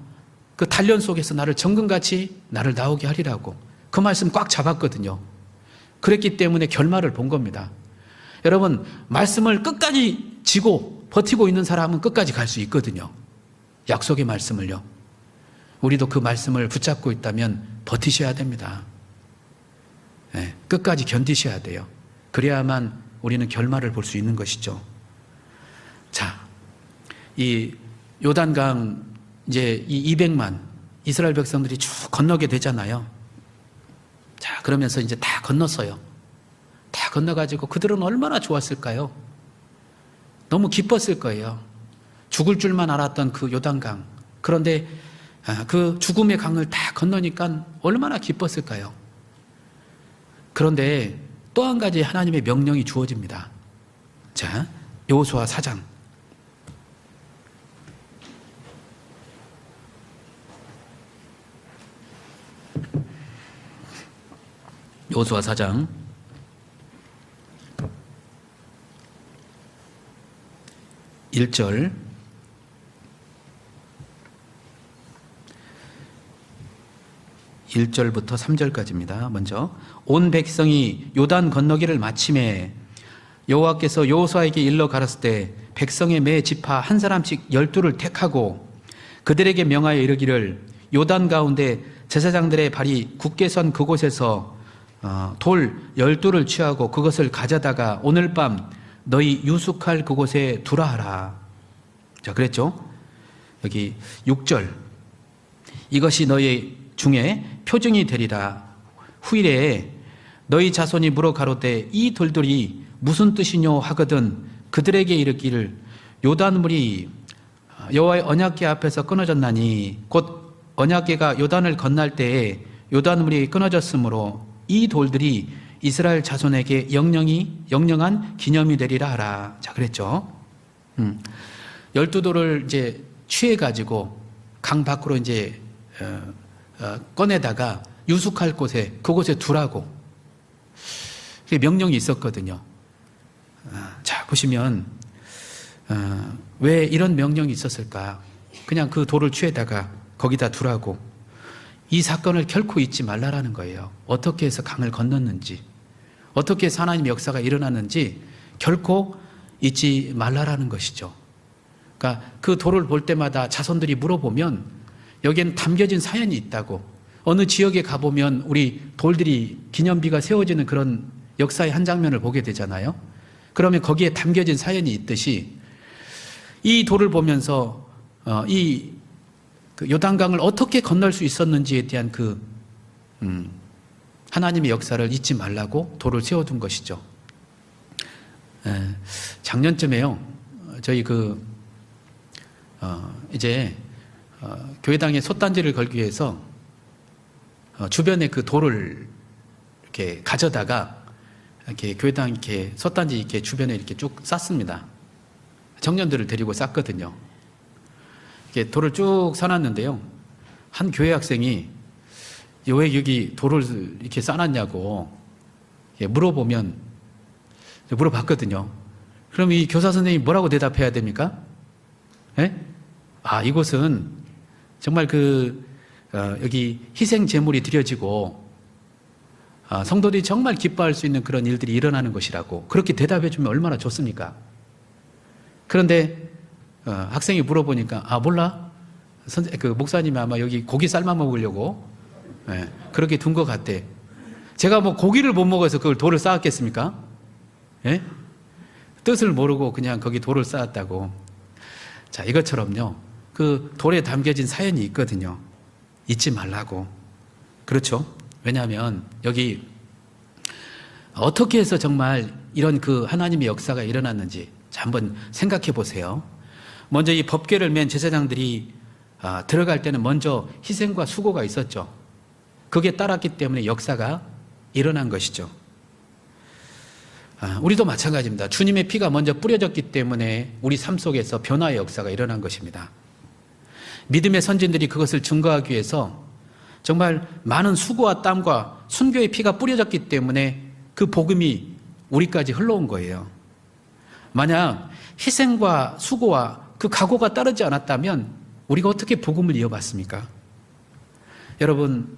그 단련 속에서 나를 정금같이 나를 나오게 하리라고. 그 말씀 꽉 잡았거든요. 그랬기 때문에 결말을 본 겁니다. 여러분, 말씀을 끝까지 지고 버티고 있는 사람은 끝까지 갈 수 있거든요. 약속의 말씀을요. 우리도 그 말씀을 붙잡고 있다면 버티셔야 됩니다. 네, 끝까지 견디셔야 돼요. 그래야만 우리는 결말을 볼 수 있는 것이죠. 자, 이 요단강 이제 이 200만 이스라엘 백성들이 쭉 건너게 되잖아요. 자, 그러면서 이제 다 건넜어요. 다 건너가지고 그들은 얼마나 좋았을까요? 너무 기뻤을 거예요. 죽을 줄만 알았던 그 요단강. 그런데 그 죽음의 강을 다 건너니까 얼마나 기뻤을까요? 그런데 또 한 가지 하나님의 명령이 주어집니다. 자, 여호수아 4장 여호수아 4장 1절 1절부터 3절까지입니다. 먼저 온 백성이 요단 건너기를 마침에 여호와께서 여호수아에게 일러 가라을 때 백성의 매 지파 한 사람씩 12를 택하고 그들에게 명하여 이르기를 요단 가운데 제사장들의 발이 굳게 선 그곳에서 돌 12를 취하고 그것을 가져다가 오늘 밤 너희 유숙할 그곳에 두라 하라. 자, 그랬죠? 여기 6절 이것이 너희 중에 표징이 되리라. 후일에 너희 자손이 물어 가로되 이 돌들이 무슨 뜻이뇨 하거든 그들에게 이르기를 요단물이 여호와의 언약궤 앞에서 끊어졌나니 곧 언약궤가 요단을 건널 때에 요단물이 끊어졌으므로 이 돌들이 이스라엘 자손에게 영영한 기념이 되리라 하라. 자, 그랬죠. 12돌을 이제 취해가지고 강 밖으로 이제 꺼내다가 유숙할 곳에 그곳에 두라고 명령이 있었거든요. 자, 보시면 왜 이런 명령이 있었을까? 그냥 그 돌을 취해다가 거기다 두라고. 이 사건을 결코 잊지 말라라는 거예요. 어떻게 해서 강을 건넜는지, 어떻게 해서 하나님의 역사가 일어났는지 결코 잊지 말라라는 것이죠. 그러니까 그 돌을 볼 때마다 자손들이 물어보면 여기에는 담겨진 사연이 있다고. 어느 지역에 가보면 우리 돌들이 기념비가 세워지는 그런 역사의 한 장면을 보게 되잖아요. 그러면 거기에 담겨진 사연이 있듯이 이 돌을 보면서 이 요단강을 어떻게 건널 수 있었는지에 대한 그 하나님의 역사를 잊지 말라고 돌을 세워둔 것이죠. 작년쯤에요, 저희 이제 교회당에 솥단지를 걸기 위해서 주변에 그 돌을 이렇게 가져다가 이렇게 교회당 이렇게 솥단지 이렇게 주변에 이렇게 쭉 쌌습니다. 청년들을 데리고 쌌거든요. 이렇게 돌을 쭉 쌓았는데요. 한 교회 학생이 왜 여기 돌을 이렇게 쌓았냐고 물어봤거든요. 그럼 이 교사 선생님이 뭐라고 대답해야 됩니까? 이곳은 정말 여기 희생 제물이 드려지고 성도들이 정말 기뻐할 수 있는 그런 일들이 일어나는 것이라고 그렇게 대답해 주면 얼마나 좋습니까? 그런데 학생이 물어보니까 몰라. 목사님이 아마 여기 고기 삶아 먹으려고 그렇게 둔 것 같대. 제가 뭐 고기를 못 먹어서 그걸 돌을 쌓았겠습니까? 뜻을 모르고 그냥 거기 돌을 쌓았다고. 자, 이것처럼요, 그 돌에 담겨진 사연이 있거든요. 잊지 말라고. 그렇죠? 왜냐하면 여기 어떻게 해서 정말 이런 그 하나님의 역사가 일어났는지 자, 한번 생각해 보세요. 먼저 이 법궤를 맨 제사장들이 들어갈 때는 먼저 희생과 수고가 있었죠. 그게 따랐기 때문에 역사가 일어난 것이죠. 우리도 마찬가지입니다. 주님의 피가 먼저 뿌려졌기 때문에 우리 삶 속에서 변화의 역사가 일어난 것입니다. 믿음의 선진들이 그것을 증거하기 위해서 정말 많은 수고와 땀과 순교의 피가 뿌려졌기 때문에 그 복음이 우리까지 흘러온 거예요. 만약 희생과 수고와 그 각오가 따르지 않았다면 우리가 어떻게 복음을 이어받습니까? 여러분,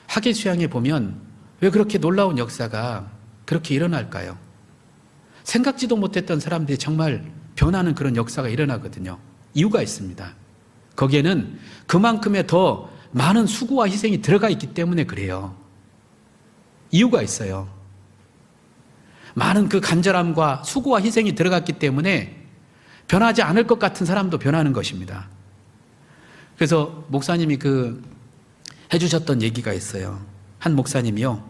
학예 수양에 보면 왜 그렇게 놀라운 역사가 그렇게 일어날까요? 생각지도 못했던 사람들이 정말 변하는 그런 역사가 일어나거든요. 이유가 있습니다. 거기에는 그만큼의 더 많은 수고와 희생이 들어가 있기 때문에 그래요. 이유가 있어요. 많은 그 간절함과 수고와 희생이 들어갔기 때문에 변하지 않을 것 같은 사람도 변하는 것입니다. 그래서 목사님이 해주셨던 얘기가 있어요. 한 목사님이요,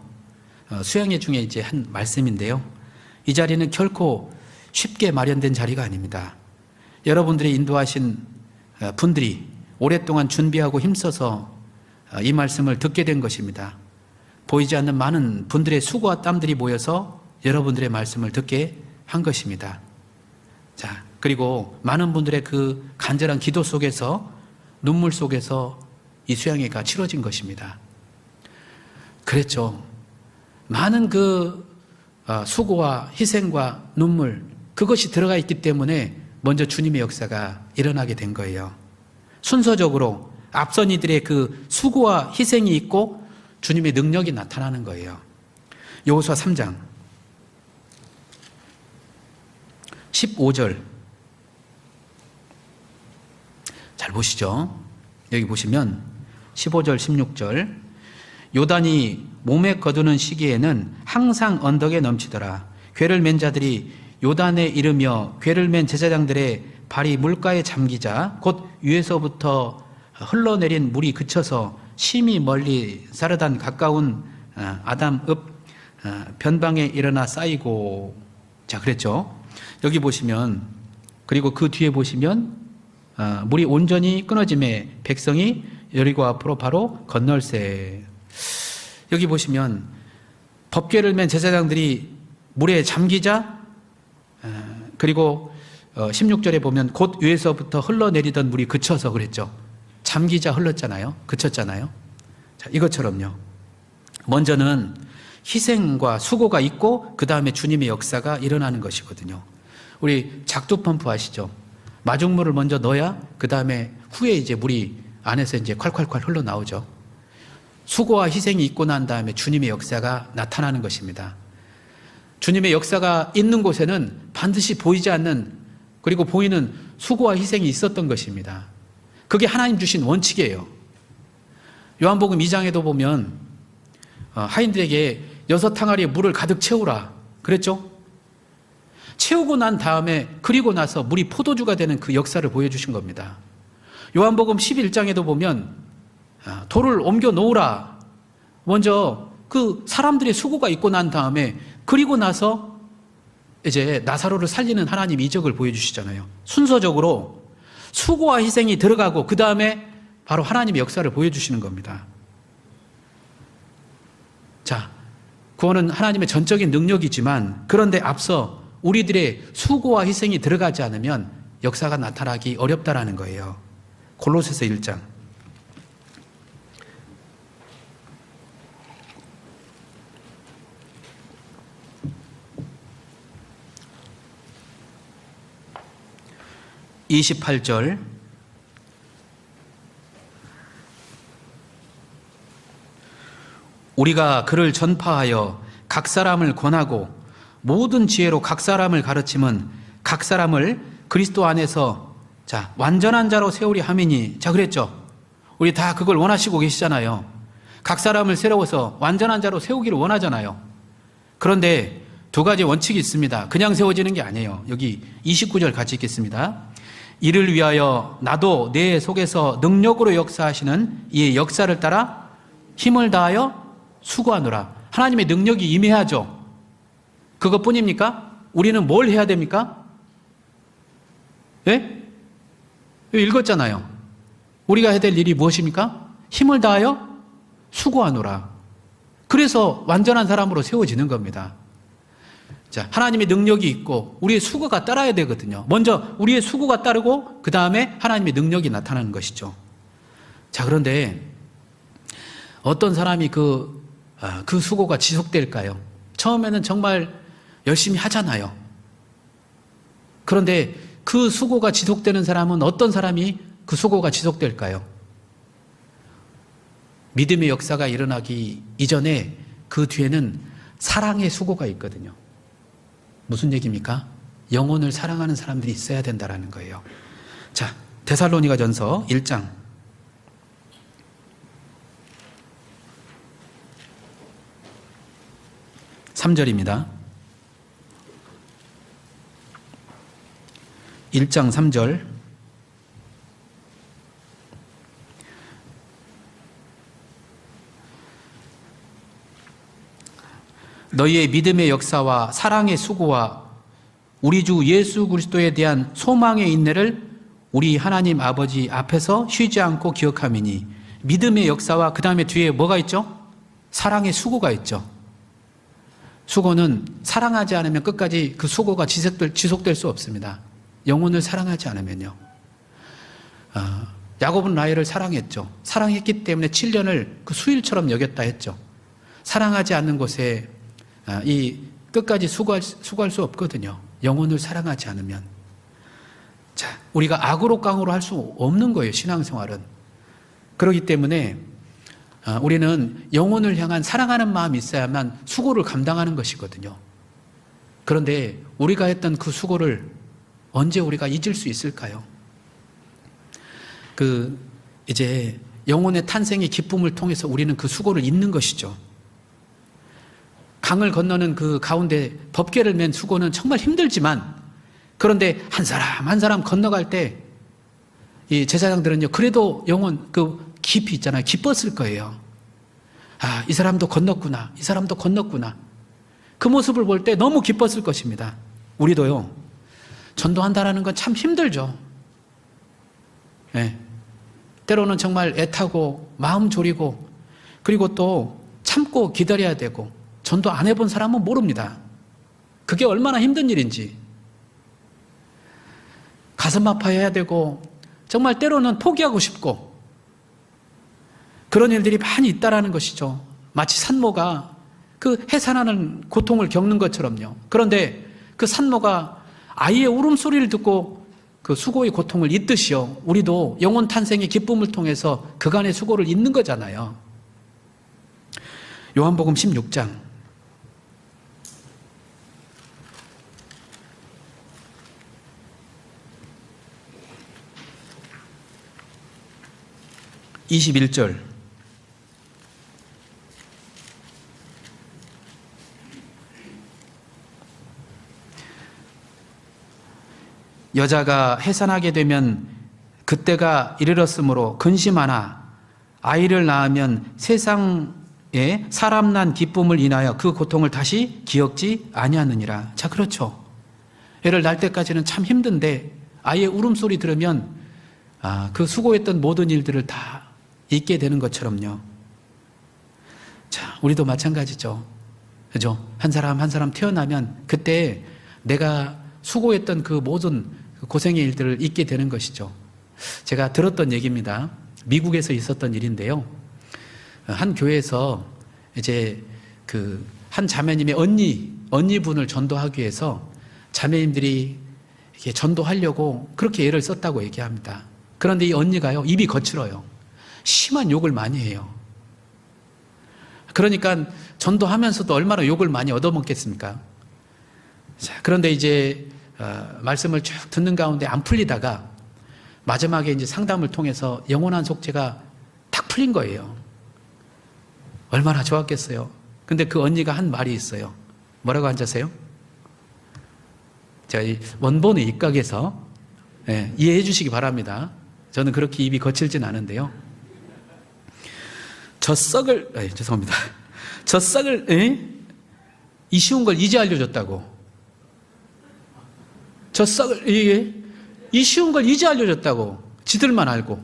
수양회 중에 이제 한 말씀인데요. 이 자리는 결코 쉽게 마련된 자리가 아닙니다. 여러분들이 인도하신 분들이 오랫동안 준비하고 힘써서 이 말씀을 듣게 된 것입니다. 보이지 않는 많은 분들의 수고와 땀들이 모여서 여러분들의 말씀을 듣게 한 것입니다. 자, 그리고 많은 분들의 그 간절한 기도 속에서, 눈물 속에서 이 수양회가 치러진 것입니다. 그랬죠. 많은 수고와 희생과 눈물, 그것이 들어가 있기 때문에 먼저 주님의 역사가 일어나게 된 거예요. 순서적으로 앞선 이들의 그 수고와 희생이 있고 주님의 능력이 나타나는 거예요. 여호수아 3장 15절 잘 보시죠. 여기 보시면 15절 16절 요단이 몸에 거두는 시기에는 항상 언덕에 넘치더라. 궤를 맨 자들이 요단에 이르며 궤를 맨 제사장들의 발이 물가에 잠기자 곧 위에서부터 흘러내린 물이 그쳐서 심히 멀리 사르단 가까운 아담읍 변방에 일어나 쌓이고, 자, 그랬죠. 여기 보시면, 그리고 그 뒤에 보시면 물이 온전히 끊어짐에 백성이 여리고 앞으로 바로 건널세. 여기 보시면 법궤를 맨 제사장들이 물에 잠기자, 그리고 16절에 보면 곧 위에서부터 흘러내리던 물이 그쳐서 그랬죠. 잠기자 흘렀잖아요. 그쳤잖아요. 자, 이것처럼요. 먼저는 희생과 수고가 있고 그 다음에 주님의 역사가 일어나는 것이거든요. 우리 작두 펌프 아시죠? 마중물을 먼저 넣어야 그 다음에 후에 이제 물이 안에서 이제 콸콸콸 흘러나오죠. 수고와 희생이 있고 난 다음에 주님의 역사가 나타나는 것입니다. 주님의 역사가 있는 곳에는 반드시 보이지 않는, 그리고 보이는 수고와 희생이 있었던 것입니다. 그게 하나님 주신 원칙이에요. 요한복음 2장에도 보면 하인들에게 6항아리에 물을 가득 채우라 그랬죠? 채우고 난 다음에, 그리고 나서 물이 포도주가 되는 그 역사를 보여주신 겁니다. 요한복음 11장에도 보면 돌을 옮겨 놓으라. 먼저 그 사람들의 수고가 있고 난 다음에, 그리고 나서 이제 나사로를 살리는 하나님 이적을 보여주시잖아요. 순서적으로 수고와 희생이 들어가고 그 다음에 바로 하나님의 역사를 보여주시는 겁니다. 자, 구원은 하나님의 전적인 능력이지만, 그런데 앞서 우리들의 수고와 희생이 들어가지 않으면 역사가 나타나기 어렵다라는 거예요. 골로새서 1장. (28절) 우리가 그를 전파하여 각 사람을 권하고 모든 지혜로 각 사람을 가르침은 각 사람을 그리스도 안에서 완전한 자로 세우리 함이니. 자, 그랬죠. 우리 다 그걸 원하시고 계시잖아요. 각 사람을 세워서 완전한 자로 세우기를 원하잖아요. 그런데 두 가지 원칙이 있습니다. 그냥 세워지는 게 아니에요. 여기 29절 같이 읽겠습니다. 이를 위하여 나도 내 속에서 능력으로 역사하시는 이의 역사를 따라 힘을 다하여 수고하노라. 하나님의 능력이 임해야죠. 그것뿐입니까? 우리는 뭘 해야 됩니까? 예? 읽었잖아요. 우리가 해야 될 일이 무엇입니까? 힘을 다하여 수고하노라. 그래서 완전한 사람으로 세워지는 겁니다. 자, 하나님의 능력이 있고 우리의 수고가 따라야 되거든요. 먼저 우리의 수고가 따르고 그 다음에 하나님의 능력이 나타나는 것이죠. 자, 그런데 어떤 사람이 그 수고가 지속될까요? 처음에는 정말 열심히 하잖아요. 그런데 그 수고가 지속되는 사람은 어떤 사람이 그 수고가 지속될까요? 믿음의 역사가 일어나기 이전에 그 뒤에는 사랑의 수고가 있거든요. 무슨 얘기입니까? 영혼을 사랑하는 사람들이 있어야 된다는 거예요. 자, 데살로니가전서 1장 3절입니다. 1장 3절. 너희의 믿음의 역사와 사랑의 수고와 우리 주 예수 그리스도에 대한 소망의 인내를 우리 하나님 아버지 앞에서 쉬지 않고 기억함이니. 믿음의 역사와 그 다음에 뒤에 뭐가 있죠? 사랑의 수고가 있죠. 수고는 사랑하지 않으면 끝까지 그 수고가 지속될 수 없습니다. 영혼을 사랑하지 않으면요. 야곱은 라헬을 사랑했죠. 사랑했기 때문에 7년을 그 수일처럼 여겼다 했죠. 사랑하지 않는 곳에 이 끝까지 수고할 수 없거든요. 영혼을 사랑하지 않으면. 자, 우리가 악으로 깡으로 할 수 없는 거예요. 신앙생활은. 그렇기 때문에 우리는 영혼을 향한 사랑하는 마음이 있어야만 수고를 감당하는 것이거든요. 그런데 우리가 했던 그 수고를 언제 우리가 잊을 수 있을까요? 이제 영혼의 탄생의 기쁨을 통해서 우리는 그 수고를 잊는 것이죠. 강을 건너는 그 가운데 법궤를 맨 수고는 정말 힘들지만, 그런데 한 사람 한 사람 건너갈 때 이 제사장들은요, 그래도 영혼 그 깊이 있잖아요. 기뻤을 거예요. 아, 이 사람도 건넜구나. 이 사람도 건넜구나. 그 모습을 볼 때 너무 기뻤을 것입니다. 우리도요, 전도한다라는 건 참 힘들죠. 네. 때로는 정말 애타고 마음 졸이고 그리고 또 참고 기다려야 되고, 전도 안 해본 사람은 모릅니다. 그게 얼마나 힘든 일인지. 가슴 아파해야 되고 정말 때로는 포기하고 싶고 그런 일들이 많이 있다라는 것이죠. 마치 산모가 그 해산하는 고통을 겪는 것처럼요. 그런데 그 산모가 아이의 울음소리를 듣고 그 수고의 고통을 잊듯이요, 우리도 영혼 탄생의 기쁨을 통해서 그간의 수고를 잊는 거잖아요. 요한복음 16장 21절. 여자가 해산하게 되면 그때가 이르렀으므로 근심하나 아이를 낳으면 세상에 사람 난 기쁨을 인하여 그 고통을 다시 기억지 아니하느니라. 자, 그렇죠. 애를 낳을 때까지는 참 힘든데 아이의 울음소리 들으면 그 수고했던 모든 일들을 다 잊게 되는 것처럼요. 자, 우리도 마찬가지죠. 그죠? 한 사람 한 사람 태어나면 그때 내가 수고했던 그 모든 고생의 일들을 잊게 되는 것이죠. 제가 들었던 얘기입니다. 미국에서 있었던 일인데요. 한 교회에서 이제 그 한 자매님의 언니분을 전도하기 위해서 자매님들이 이렇게 전도하려고 그렇게 애를 썼다고 얘기합니다. 그런데 이 언니가요, 입이 거칠어요. 심한 욕을 많이 해요. 그러니까 전도하면서도 얼마나 욕을 많이 얻어먹겠습니까? 자, 그런데 이제 말씀을 쭉 듣는 가운데 안 풀리다가 마지막에 이제 상담을 통해서 영원한 속죄가 탁 풀린 거예요. 얼마나 좋았겠어요. 근데 그 언니가 한 말이 있어요. 뭐라고 앉으세요? 제가 이 원본의 입각에서 이해해 주시기 바랍니다. 저는 그렇게 입이 거칠진 않은데요. 저 썩을 이 쉬운 걸 이제 알려줬다고. 저 썩을 이 쉬운 걸 이제 알려줬다고. 지들만 알고.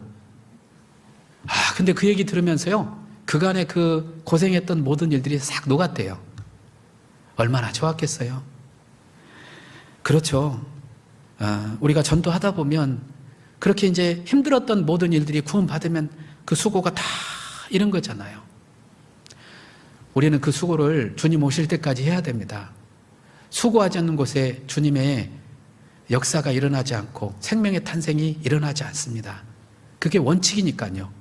근데 그 얘기 들으면서요, 그간의 그 고생했던 모든 일들이 싹 녹았대요. 얼마나 좋았겠어요. 그렇죠. 우리가 전도하다 보면 그렇게 이제 힘들었던 모든 일들이 구원받으면 그 수고가 다 이런 거잖아요. 우리는 그 수고를 주님 오실 때까지 해야 됩니다. 수고하지 않는 곳에 주님의 역사가 일어나지 않고 생명의 탄생이 일어나지 않습니다. 그게 원칙이니까요.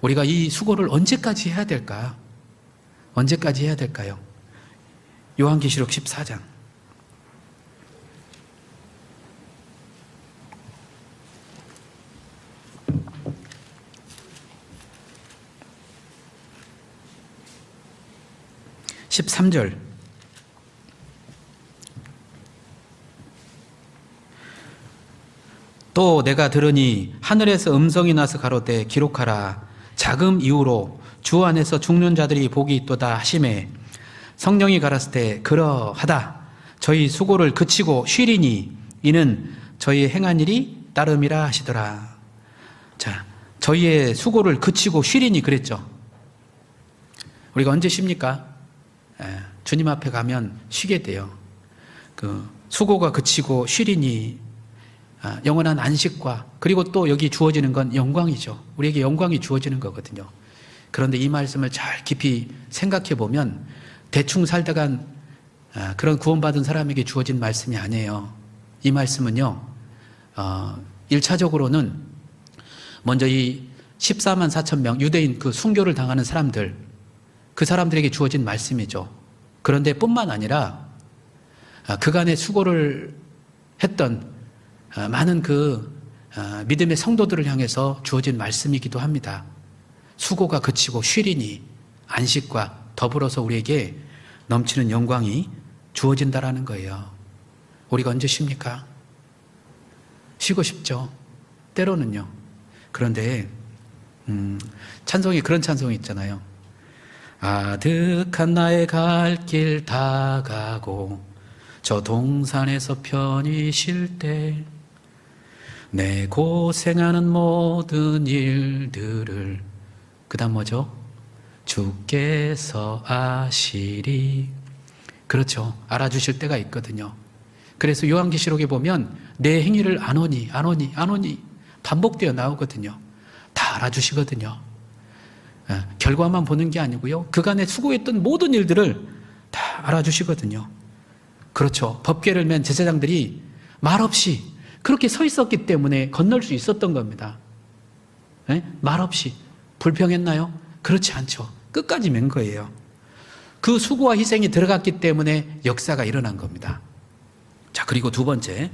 우리가 이 수고를 언제까지 해야 될까? 언제까지 해야 될까요? 요한계시록 14장 13절. 또 내가 들으니 하늘에서 음성이 나서 가로되 기록하라. 자금 이후로 주 안에서 죽는 자들이 복이 있도다 하시매 성령이 가라사대 그러하다. 저희 수고를 그치고 쉬리니 이는 저희 행한 일이 따름이라 하시더라. 자, 저희의 수고를 그치고 쉬리니 그랬죠. 우리가 언제 쉽니까? 주님 앞에 가면 쉬게 돼요. 그 수고가 그치고 쉬리니 영원한 안식과, 그리고 또 여기 주어지는 건 영광이죠. 우리에게 영광이 주어지는 거거든요. 그런데 이 말씀을 잘 깊이 생각해 보면 대충 살다간 그런 구원받은 사람에게 주어진 말씀이 아니에요. 이 말씀은요, 1차적으로는 먼저 이 14만 4천 명 유대인 그 순교를 당하는 사람들, 그 사람들에게 주어진 말씀이죠. 그런데 뿐만 아니라 그간의 수고를 했던 많은 그 믿음의 성도들을 향해서 주어진 말씀이기도 합니다. 수고가 그치고 쉬리니 안식과 더불어서 우리에게 넘치는 영광이 주어진다라는 거예요. 우리가 언제 쉽니까? 쉬고 싶죠. 때로는요. 그런데 찬송이 그런 찬송이 있잖아요. 아득한 나의 갈 길 다 가고 저 동산에서 편히 쉴 때 내 고생하는 모든 일들을 그다음 뭐죠? 주께서 아시리. 그렇죠. 알아주실 때가 있거든요. 그래서 요한계시록에 보면 내 행위를 안 오니 반복되어 나오거든요. 다 알아주시거든요. 결과만 보는 게 아니고요. 그간에 수고했던 모든 일들을 다 알아주시거든요. 그렇죠. 법궤를 맨 제사장들이 말없이 그렇게 서 있었기 때문에 건널 수 있었던 겁니다. 말없이. 불평했나요? 그렇지 않죠. 끝까지 맨 거예요. 그 수고와 희생이 들어갔기 때문에 역사가 일어난 겁니다. 자, 그리고 두 번째,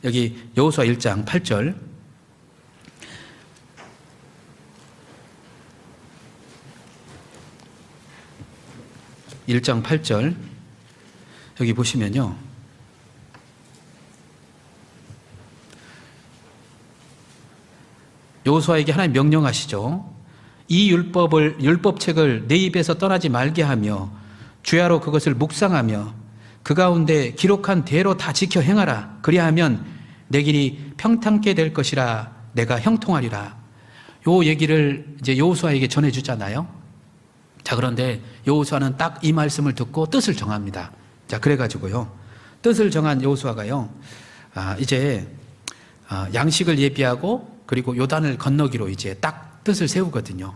여기 여호수아 1장 8절. 1장 8절. 여기 보시면요. 여호수아에게 하나님 명령하시죠. 이 율법책을 내 입에서 떠나지 말게 하며 주야로 그것을 묵상하며 그 가운데 기록한 대로 다 지켜 행하라. 그리하면 내 길이 평탄케 될 것이라. 내가 형통하리라. 요 얘기를 이제 여호수아에게 전해주잖아요. 자, 그런데 여호수아는 딱 이 말씀을 듣고 뜻을 정합니다. 자, 그래가지고요. 뜻을 정한 여호수아가요. 이제 양식을 예비하고 그리고 요단을 건너기로 이제 딱 뜻을 세우거든요.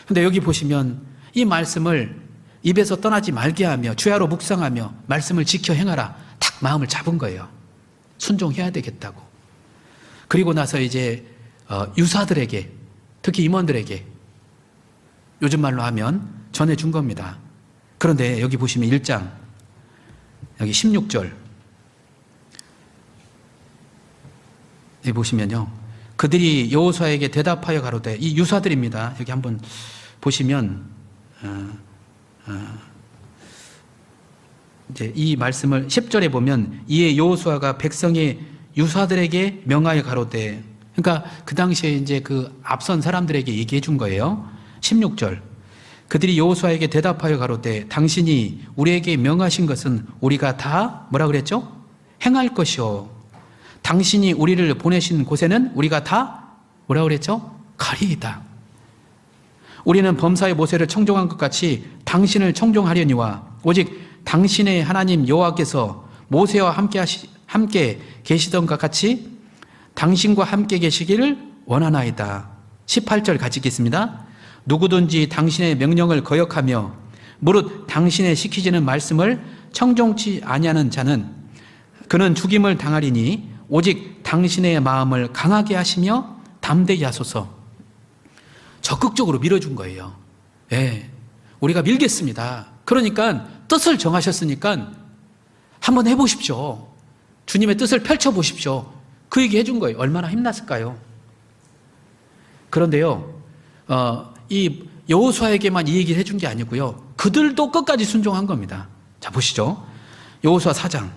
근데 여기 보시면 이 말씀을 입에서 떠나지 말게 하며 주야로 묵상하며 말씀을 지켜 행하라. 딱 마음을 잡은 거예요. 순종해야 되겠다고. 그리고 나서 이제 유사들에게, 특히 임원들에게 요즘 말로 하면 전해준 겁니다. 그런데 여기 보시면 1장 여기 16절 여기 보시면요. 그들이 여호수아에게 대답하여 가로되, 이 유사들입니다. 여기 한번 보시면 이제 이 말씀을 10절에 보면 이에 여호수아가 백성의 유사들에게 명하여 가로되, 그러니까 그 당시에 이제 그 앞선 사람들에게 얘기해 준 거예요. 16절. 그들이 여호수아에게 대답하여 가로되, 당신이 우리에게 명하신 것은 우리가 다 뭐라 그랬죠? 행할 것이요. 당신이 우리를 보내신 곳에는 우리가 다 뭐라 그랬죠? 가리이다. 우리는 범사의 모세를 청종한 것 같이 당신을 청종하려니와 오직 당신의 하나님 여호와께서 모세와 함께 계시던 것 같이 당신과 함께 계시기를 원하나이다. 18절 같이 읽겠습니다. 누구든지 당신의 명령을 거역하며 무릇 당신의 시키지는 말씀을 청종치 아니하는 자는 그는 죽임을 당하리니 오직 당신의 마음을 강하게 하시며 담대히 하소서. 적극적으로 밀어준 거예요. 예, 우리가 밀겠습니다. 그러니까 뜻을 정하셨으니까 한번 해보십시오. 주님의 뜻을 펼쳐보십시오. 그 얘기 해준 거예요. 얼마나 힘났을까요? 그런데요, 이 여호수아에게만 이 얘기를 해준 게 아니고요. 그들도 끝까지 순종한 겁니다. 자, 보시죠. 여호수아 4장.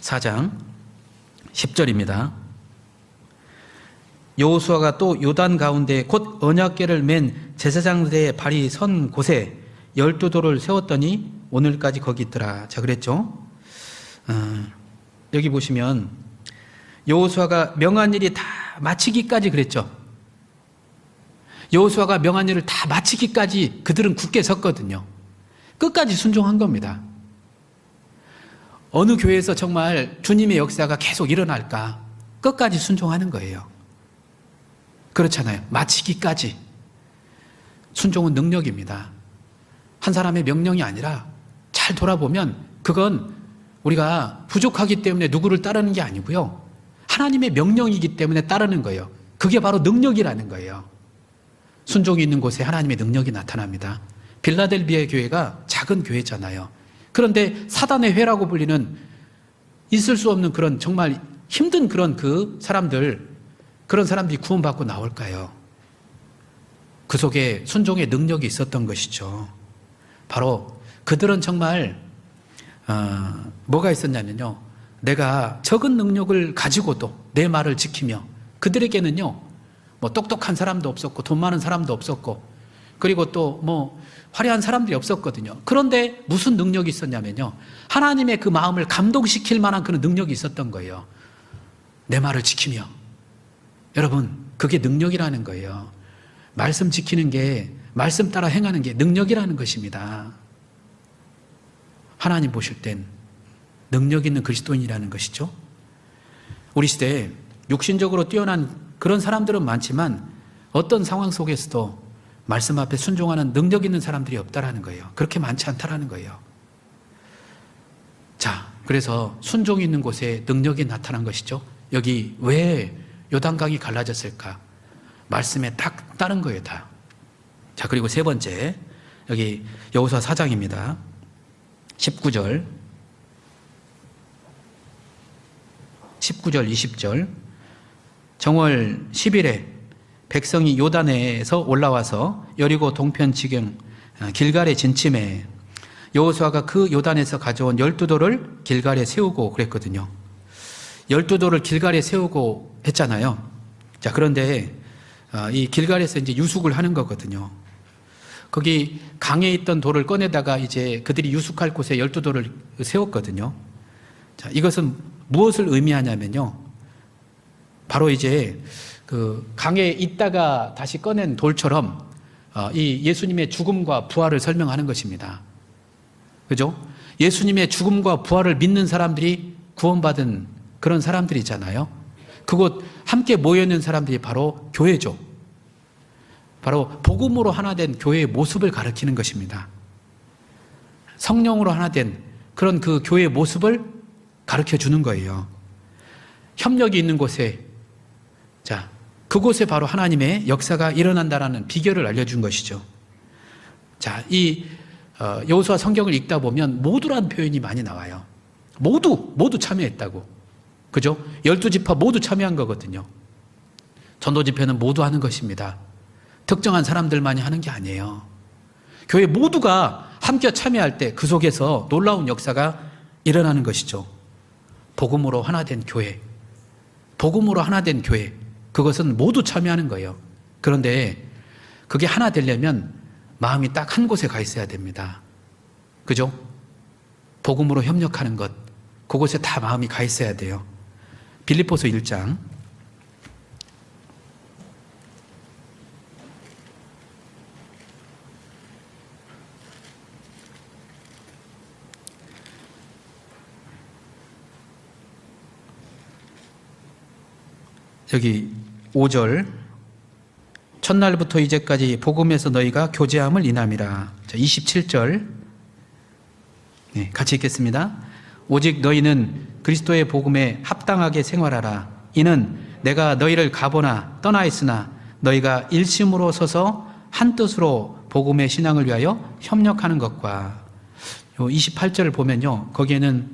4장 10절입니다. 여호수아가 또 요단 가운데 곧 언약궤를 맨 제사장들의 발이 선 곳에 12돌을 세웠더니 오늘까지 거기 있더라. 자, 그랬죠. 여기 보시면 여호수아가 명한 일이 다 마치기까지 그랬죠. 여호수아가 명한 일을 다 마치기까지 그들은 굳게 섰거든요. 끝까지 순종한 겁니다. 어느 교회에서 정말 주님의 역사가 계속 일어날까? 끝까지 순종하는 거예요. 그렇잖아요. 마치기까지. 순종은 능력입니다. 한 사람의 명령이 아니라 잘 돌아보면 그건 우리가 부족하기 때문에 누구를 따르는 게 아니고요. 하나님의 명령이기 때문에 따르는 거예요. 그게 바로 능력이라는 거예요. 순종이 있는 곳에 하나님의 능력이 나타납니다. 빌라델비아 교회가 작은 교회잖아요. 그런데 사단의 회라고 불리는 있을 수 없는 그런 정말 힘든 그런 그런 사람들이 구원받고 나올까요? 그 속에 순종의 능력이 있었던 것이죠. 바로 그들은 정말 뭐가 있었냐면요. 내가 적은 능력을 가지고도 내 말을 지키며, 그들에게는요, 뭐 똑똑한 사람도 없었고 돈 많은 사람도 없었고 그리고 또 뭐 화려한 사람들이 없었거든요. 그런데 무슨 능력이 있었냐면요, 하나님의 그 마음을 감동시킬 만한 그런 능력이 있었던 거예요. 내 말을 지키며. 여러분, 그게 능력이라는 거예요. 말씀 지키는 게, 말씀 따라 행하는 게 능력이라는 것입니다. 하나님 보실 땐 능력 있는 그리스도인이라는 것이죠. 우리 시대에 육신적으로 뛰어난 그런 사람들은 많지만 어떤 상황 속에서도 말씀 앞에 순종하는 능력 있는 사람들이 없다라는 거예요. 그렇게 많지 않다라는 거예요. 자, 그래서 순종이 있는 곳에 능력이 나타난 것이죠. 여기 왜 요단강이 갈라졌을까? 말씀에 딱 따른 거예요, 다. 자, 그리고 세 번째, 여기 여호수아 4장입니다. 19절, 20절. 정월 10일에 백성이 요단에서 올라와서 여리고 동편 지경 길갈에 진침해 여호수아가 그 요단에서 가져온 12돌을 길갈에 세우고 그랬거든요. 12돌을 길갈에 세우고 했잖아요. 자, 그런데 이 길갈에서 이제 유숙을 하는 거거든요. 거기 강에 있던 돌을 꺼내다가 이제 그들이 유숙할 곳에 12돌을 세웠거든요. 자, 이것은 무엇을 의미하냐면요, 바로 이제 그 강에 있다가 다시 꺼낸 돌처럼 이 예수님의 죽음과 부활을 설명하는 것입니다. 그죠? 예수님의 죽음과 부활을 믿는 사람들이 구원받은 그런 사람들이잖아요. 그곳 함께 모여있는 사람들이 바로 교회죠. 바로 복음으로 하나 된 교회의 모습을 가리키는 것입니다. 성령으로 하나 된 그런 그 교회의 모습을 가르쳐 주는 거예요. 협력이 있는 곳에, 자, 그곳에 바로 하나님의 역사가 일어난다라는 비결을 알려준 것이죠. 자, 이 여호수아 성경을 읽다 보면 모두라는 표현이 많이 나와요. 모두 참여했다고. 그죠? 12지파 모두 참여한 거거든요. 전도 집회는 모두 하는 것입니다. 특정한 사람들만이 하는 게 아니에요. 교회 모두가 함께 참여할 때 그 속에서 놀라운 역사가 일어나는 것이죠. 복음으로 하나 된 교회, 복음으로 하나 된 교회, 그것은 모두 참여하는 거예요. 그런데 그게 하나 되려면 마음이 딱 한 곳에 가 있어야 됩니다. 그죠? 복음으로 협력하는 것, 그곳에 다 마음이 가 있어야 돼요. 빌립보서 1장 여기 5절, 첫날부터 이제까지 복음에서 너희가 교제함을 인함이라. 자, 27절, 네, 같이 읽겠습니다. 오직 너희는 그리스도의 복음에 합당하게 생활하라. 이는 내가 너희를 가보나 떠나 있으나 너희가 일심으로 서서 한 뜻으로 복음의 신앙을 위하여 협력하는 것과, 28절을 보면요, 거기에는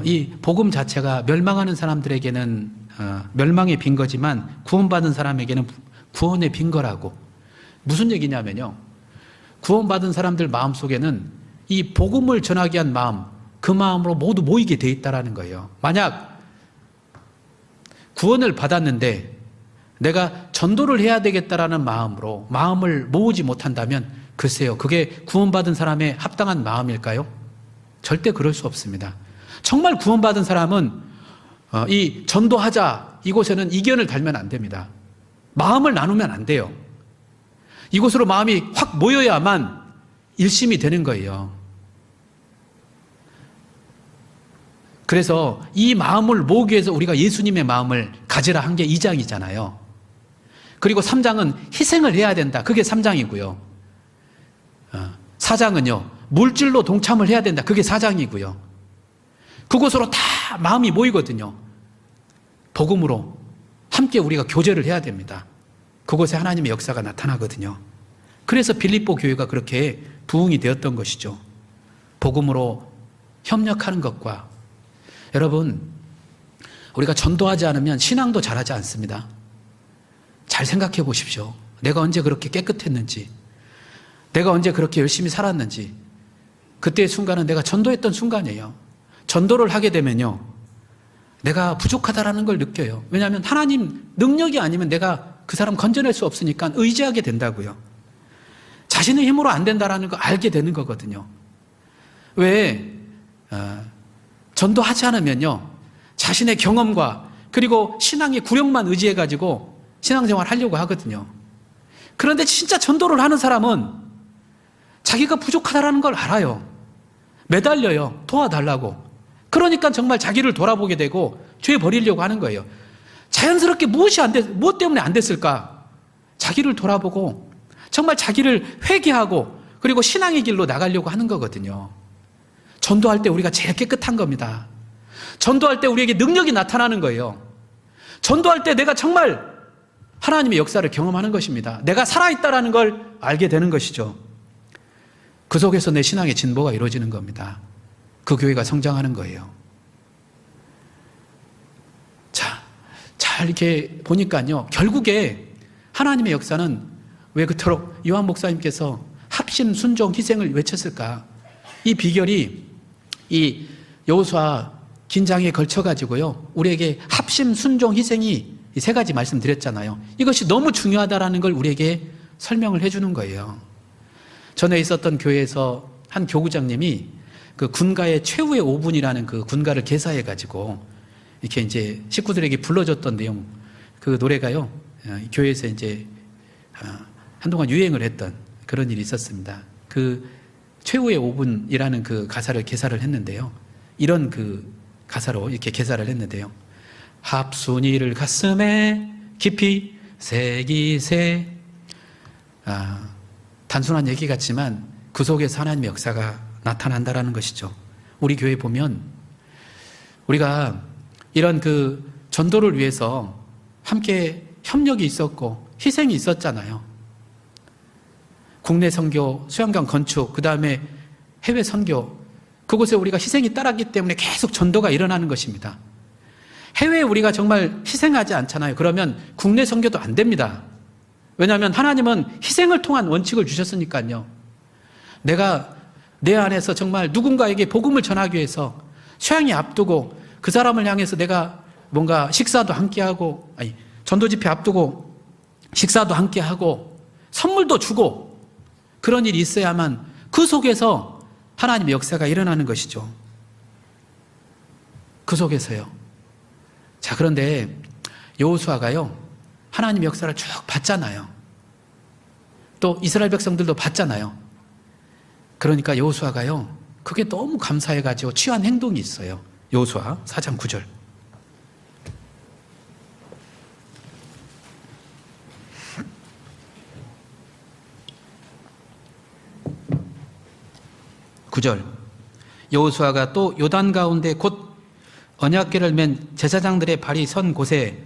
이 복음 자체가 멸망하는 사람들에게는 멸망의 빈 거지만 구원받은 사람에게는 구원의 빈 거라고. 무슨 얘기냐면요, 구원받은 사람들 마음속에는 이 복음을 전하기 위한 마음, 그 마음으로 모두 모이게 돼 있다라는 거예요. 만약 구원을 받았는데 내가 전도를 해야 되겠다라는 마음으로 마음을 모으지 못한다면 글쎄요, 그게 구원받은 사람의 합당한 마음일까요? 절대 그럴 수 없습니다. 정말 구원받은 사람은 이 전도하자, 이곳에는 이견을 달면 안 됩니다. 마음을 나누면 안 돼요. 이곳으로 마음이 확 모여야만 일심이 되는 거예요. 그래서 이 마음을 모으기 위해서 우리가 예수님의 마음을 가지라 한 게 2장이잖아요. 그리고 3장은 희생을 해야 된다. 그게 3장이고요. 4장은요, 물질로 동참을 해야 된다. 그게 4장이고요. 그곳으로 다 마음이 모이거든요. 복음으로 함께 우리가 교제를 해야 됩니다. 그곳에 하나님의 역사가 나타나거든요. 그래서 빌립보 교회가 그렇게 부흥이 되었던 것이죠. 복음으로 협력하는 것과, 여러분, 우리가 전도하지 않으면 신앙도 잘하지 않습니다. 잘 생각해 보십시오. 내가 언제 그렇게 깨끗했는지, 내가 언제 그렇게 열심히 살았는지, 그때의 순간은 내가 전도했던 순간이에요. 전도를 하게 되면요, 내가 부족하다라는 걸 느껴요. 왜냐하면 하나님 능력이 아니면 내가 그 사람 건져낼 수 없으니까 의지하게 된다고요. 자신의 힘으로 안 된다라는 걸 알게 되는 거거든요. 왜? 전도하지 않으면요, 자신의 경험과 그리고 신앙의 구력만 의지해가지고 신앙생활 하려고 하거든요. 그런데 진짜 전도를 하는 사람은 자기가 부족하다라는 걸 알아요. 매달려요. 도와달라고. 그러니까 정말 자기를 돌아보게 되고 죄 버리려고 하는 거예요. 자연스럽게 무엇 때문에 안 됐을까? 자기를 돌아보고 정말 자기를 회개하고 그리고 신앙의 길로 나가려고 하는 거거든요. 전도할 때 우리가 제일 깨끗한 겁니다. 전도할 때 우리에게 능력이 나타나는 거예요. 전도할 때 내가 정말 하나님의 역사를 경험하는 것입니다. 내가 살아있다라는 걸 알게 되는 것이죠. 그 속에서 내 신앙의 진보가 이루어지는 겁니다. 그 교회가 성장하는 거예요. 잘 이렇게 보니까요, 결국에 하나님의 역사는 왜 그토록 요한 목사님께서 합심, 순종, 희생을 외쳤을까? 이 비결이 이 여호수아 긴장에 걸쳐가지고요, 우리에게 합심, 순종, 희생이 이 세 가지 말씀드렸잖아요. 이것이 너무 중요하다라는 걸 우리에게 설명을 해주는 거예요. 전에 있었던 교회에서 한 교구장님이 그 군가의 최후의 5분이라는 그 군가를 개사해가지고 이렇게 이제 식구들에게 불러줬던 내용, 그 노래가요, 교회에서 이제 한동안 유행을 했던 그런 일이 있었습니다. 그 최후의 5분이라는 그 가사를 개사를 했는데요. 이런 그 가사로 이렇게 개사를 했는데요. 합순이를 가슴에 깊이 새기세. 단순한 얘기 같지만 그 속에서 하나님의 역사가 나타난다라는 것이죠. 우리 교회 보면 우리가 이런 그 전도를 위해서 함께 협력이 있었고 희생이 있었잖아요. 국내 선교, 수양강 건축, 그 다음에 해외 선교, 그곳에 우리가 희생이 따랐기 때문에 계속 전도가 일어나는 것입니다. 해외에 우리가 정말 희생하지 않잖아요. 그러면 국내 선교도 안 됩니다. 왜냐하면 하나님은 희생을 통한 원칙을 주셨으니까요. 내가 내 안에서 정말 누군가에게 복음을 전하기 위해서 수양이 앞두고 그 사람을 향해서 내가 뭔가 식사도 함께하고, 전도 집회 앞두고 식사도 함께하고 선물도 주고 그런 일이 있어야만 그 속에서 하나님의 역사가 일어나는 것이죠. 그 속에서요. 자, 그런데 여호수아가요, 하나님의 역사를 쭉 봤잖아요. 또 이스라엘 백성들도 봤잖아요. 그러니까 여호수아가요, 그게 너무 감사해가지고 취한 행동이 있어요. 여호수아 4장 9절. 여호수아가 또 요단 가운데 곧 언약궤를 맨 제사장들의 발이 선 곳에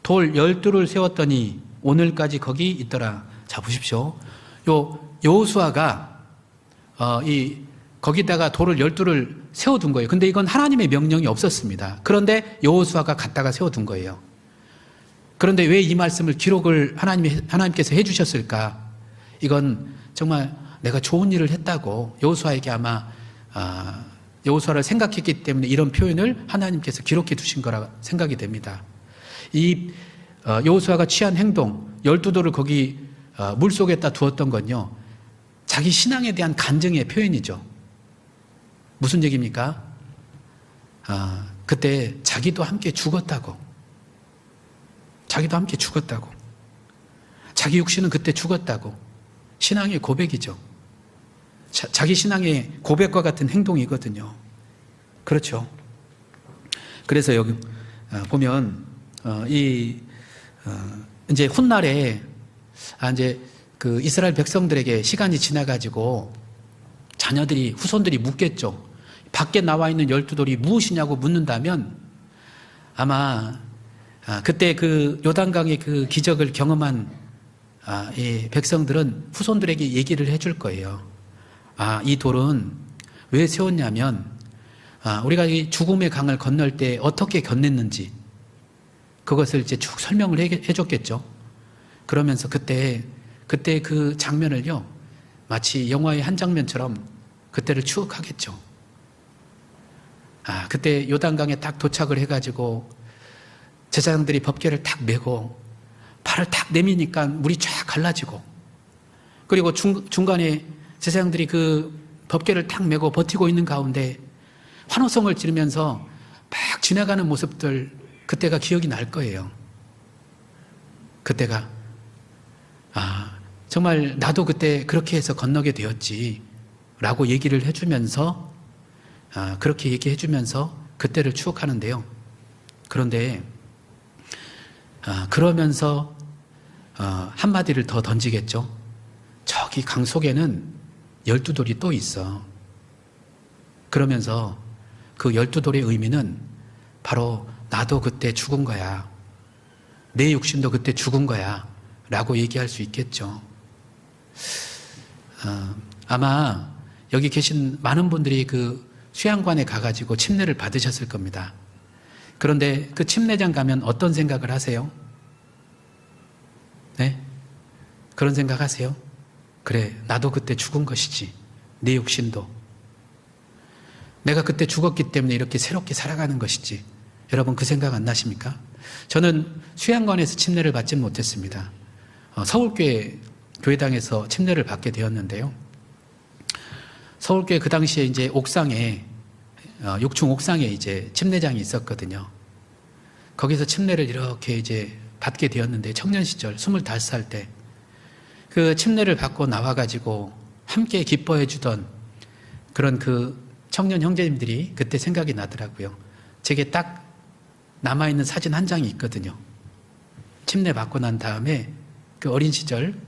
돌 12를 세웠더니 오늘까지 거기 있더라. 자, 보십시오. 여호수아가 거기다가 돌을 12를 세워둔 거예요. 근데 이건 하나님의 명령이 없었습니다. 그런데 여호수아가 갖다가 세워둔 거예요. 그런데 왜 이 말씀을 기록을 하나님께서 해주셨을까? 이건 정말 내가 좋은 일을 했다고 여호수아에게 아마 여호수아를 생각했기 때문에 이런 표현을 하나님께서 기록해 두신 거라 생각이 됩니다. 이 여호수아가 취한 행동, 12돌을 거기 물속에다 두었던 건요, 자기 신앙에 대한 간증의 표현이죠. 무슨 얘기입니까? 그때 자기도 함께 죽었다고. 자기 육신은 그때 죽었다고. 신앙의 고백이죠. 자기 신앙의 고백과 같은 행동이거든요. 그렇죠. 그래서 여기 보면 이제 훗날에 이제 그 이스라엘 백성들에게 시간이 지나가지고 후손들이 묻겠죠. 밖에 나와 있는 12돌이 무엇이냐고 묻는다면 아마 그때 그 요단강의 그 기적을 경험한 이 백성들은 후손들에게 얘기를 해줄 거예요. 이 돌은 왜 세웠냐면 우리가 이 죽음의 강을 건널 때 어떻게 건넸는지 그것을 이제 쭉 설명을 해줬겠죠. 그러면서 그때 그 장면을요, 마치 영화의 한 장면처럼 그때를 추억하겠죠. 그때 요단강에 딱 도착을 해가지고 제사장들이 법궤를 탁 메고 발을 탁 내미니까 물이 쫙 갈라지고, 그리고 중간에 제사장들이 그 법궤를 탁 메고 버티고 있는 가운데 환호성을 지르면서 막 지나가는 모습들, 그때가 기억이 날 거예요. 그때가 정말 나도 그때 그렇게 해서 건너게 되었지 라고 얘기를 해주면서, 그렇게 얘기해주면서 그때를 추억하는데요. 그런데 그러면서 한마디를 더 던지겠죠. 저기 강 속에는 12돌이 또 있어. 그러면서 그 12돌의 의미는 바로 나도 그때 죽은 거야, 내 육신도 그때 죽은 거야 라고 얘기할 수 있겠죠. 아마 여기 계신 많은 분들이 그 수양관에 가가지고 침례를 받으셨을 겁니다. 그런데 그 침례장 가면 어떤 생각을 하세요? 네? 그런 생각 하세요? 그래, 나도 그때 죽은 것이지, 내 육신도. 내가 그때 죽었기 때문에 이렇게 새롭게 살아가는 것이지. 여러분 그 생각 안 나십니까? 저는 수양관에서 침례를 받지 못했습니다. 서울교회 교회당에서 침례를 받게 되었는데요. 서울교회 그 당시에 이제 옥상에 6층 옥상에 이제 침례장이 있었거든요. 거기서 침례를 이렇게 이제 받게 되었는데, 청년 시절 25살 때 그 침례를 받고 나와가지고 함께 기뻐해 주던 그런 그 청년 형제님들이 그때 생각이 나더라고요. 제게 딱 남아있는 사진 한 장이 있거든요. 침례 받고 난 다음에 그 어린 시절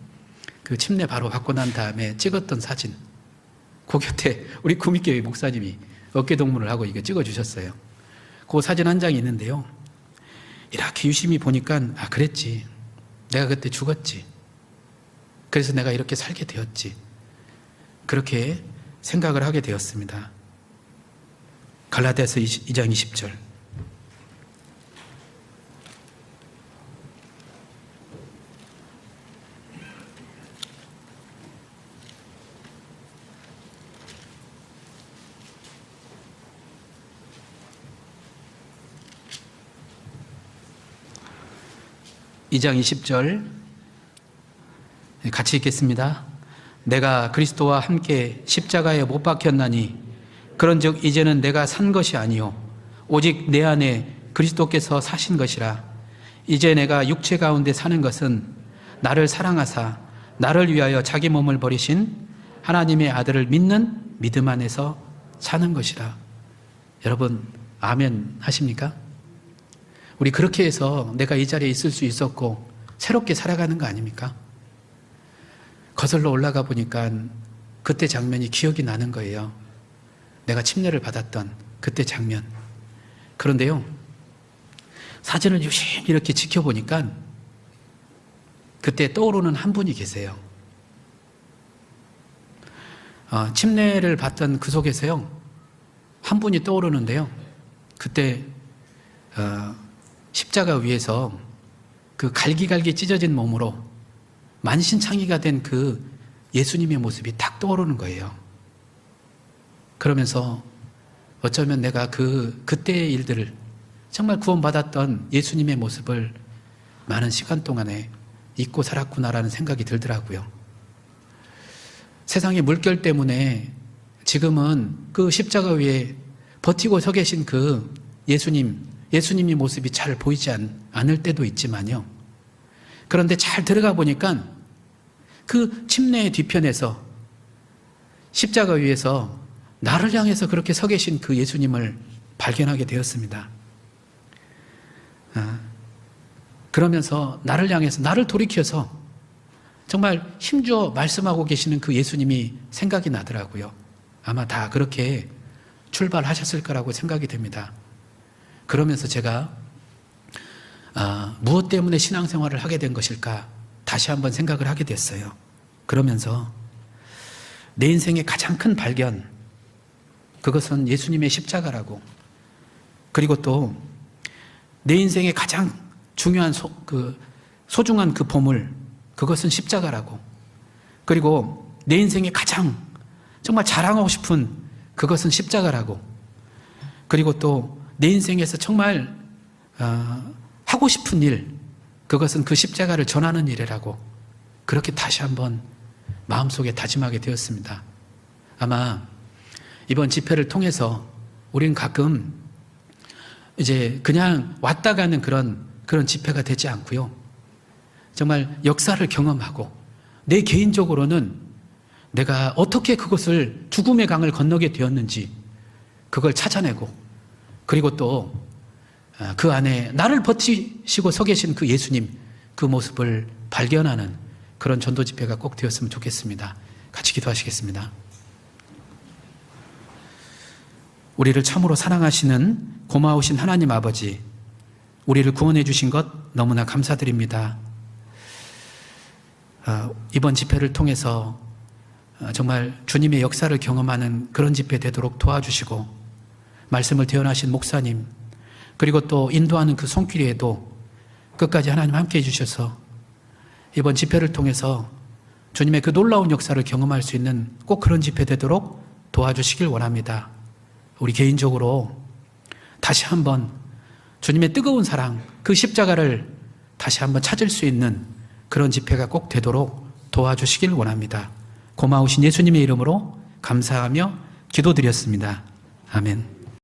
그 침례 바로 받고 난 다음에 찍었던 사진, 그 곁에 우리 구미교회 목사님이 어깨동무를 하고 이거 찍어주셨어요. 그 사진 한 장이 있는데요. 이렇게 유심히 보니까 그랬지, 내가 그때 죽었지, 그래서 내가 이렇게 살게 되었지, 그렇게 생각을 하게 되었습니다. 갈라디아서 2장 20절. (2장 20절) 같이 읽겠습니다. 내가 그리스도와 함께 십자가에 못 박혔나니 그런즉 이제는 내가 산 것이 아니요 오직 내 안에 그리스도께서 사신 것이라. 이제 내가 육체 가운데 사는 것은 나를 사랑하사 나를 위하여 자기 몸을 버리신 하나님의 아들을 믿는 믿음 안에서 사는 것이라. 여러분 아멘 하십니까? 우리 그렇게 해서 내가 이 자리에 있을 수 있었고 새롭게 살아가는 거 아닙니까? 거슬러 올라가 보니까 그때 장면이 기억이 나는 거예요. 내가 침례를 받았던 그때 장면. 그런데요, 사진을 유심히 이렇게 지켜보니까 그때 떠오르는 한 분이 계세요. 침례를 받던 그 속에서요, 한 분이 떠오르는데요. 그때 십자가 위에서 그 갈기갈기 찢어진 몸으로 만신창이가 된 그 예수님의 모습이 딱 떠오르는 거예요. 그러면서 어쩌면 내가 그때의 일들을, 정말 구원받았던 예수님의 모습을 많은 시간 동안에 잊고 살았구나라는 생각이 들더라고요. 세상의 물결 때문에 지금은 그 십자가 위에 버티고 서 계신 그 예수님의 모습이 잘 보이지 않을 때도 있지만요. 그런데 잘 들어가 보니까 그 침례의 뒤편에서 십자가 위에서 나를 향해서 그렇게 서 계신 그 예수님을 발견하게 되었습니다. 그러면서 나를 향해서, 나를 돌이켜서 정말 힘주어 말씀하고 계시는 그 예수님이 생각이 나더라고요. 아마 다 그렇게 출발하셨을 거라고 생각이 됩니다. 그러면서 제가 무엇 때문에 신앙생활을 하게 된 것일까 다시 한번 생각을 하게 됐어요. 그러면서 내 인생의 가장 큰 발견, 그것은 예수님의 십자가라고, 그리고 또 내 인생의 가장 중요한 소중한 그 보물, 그것은 십자가라고, 그리고 내 인생의 가장 정말 자랑하고 싶은 그것은 십자가라고, 그리고 또 내 인생에서 정말 하고 싶은 일, 그것은 그 십자가를 전하는 일이라고 그렇게 다시 한번 마음속에 다짐하게 되었습니다. 아마 이번 집회를 통해서 우리는 가끔 이제 그냥 왔다 가는 그런 집회가 되지 않고요. 정말 역사를 경험하고 내 개인적으로는 내가 어떻게 그것을 죽음의 강을 건너게 되었는지 그걸 찾아내고, 그리고 또 그 안에 나를 버티시고 서 계신 그 예수님, 그 모습을 발견하는 그런 전도 집회가 꼭 되었으면 좋겠습니다. 같이 기도하시겠습니다. 우리를 참으로 사랑하시는 고마우신 하나님 아버지, 우리를 구원해 주신 것 너무나 감사드립니다. 이번 집회를 통해서 정말 주님의 역사를 경험하는 그런 집회 되도록 도와주시고, 말씀을 대언하신 목사님, 그리고 또 인도하는 그 손길에도 끝까지 하나님 함께 해주셔서 이번 집회를 통해서 주님의 그 놀라운 역사를 경험할 수 있는 꼭 그런 집회 되도록 도와주시길 원합니다. 우리 개인적으로 다시 한번 주님의 뜨거운 사랑, 그 십자가를 다시 한번 찾을 수 있는 그런 집회가 꼭 되도록 도와주시길 원합니다. 고마우신 예수님의 이름으로 감사하며 기도드렸습니다. 아멘.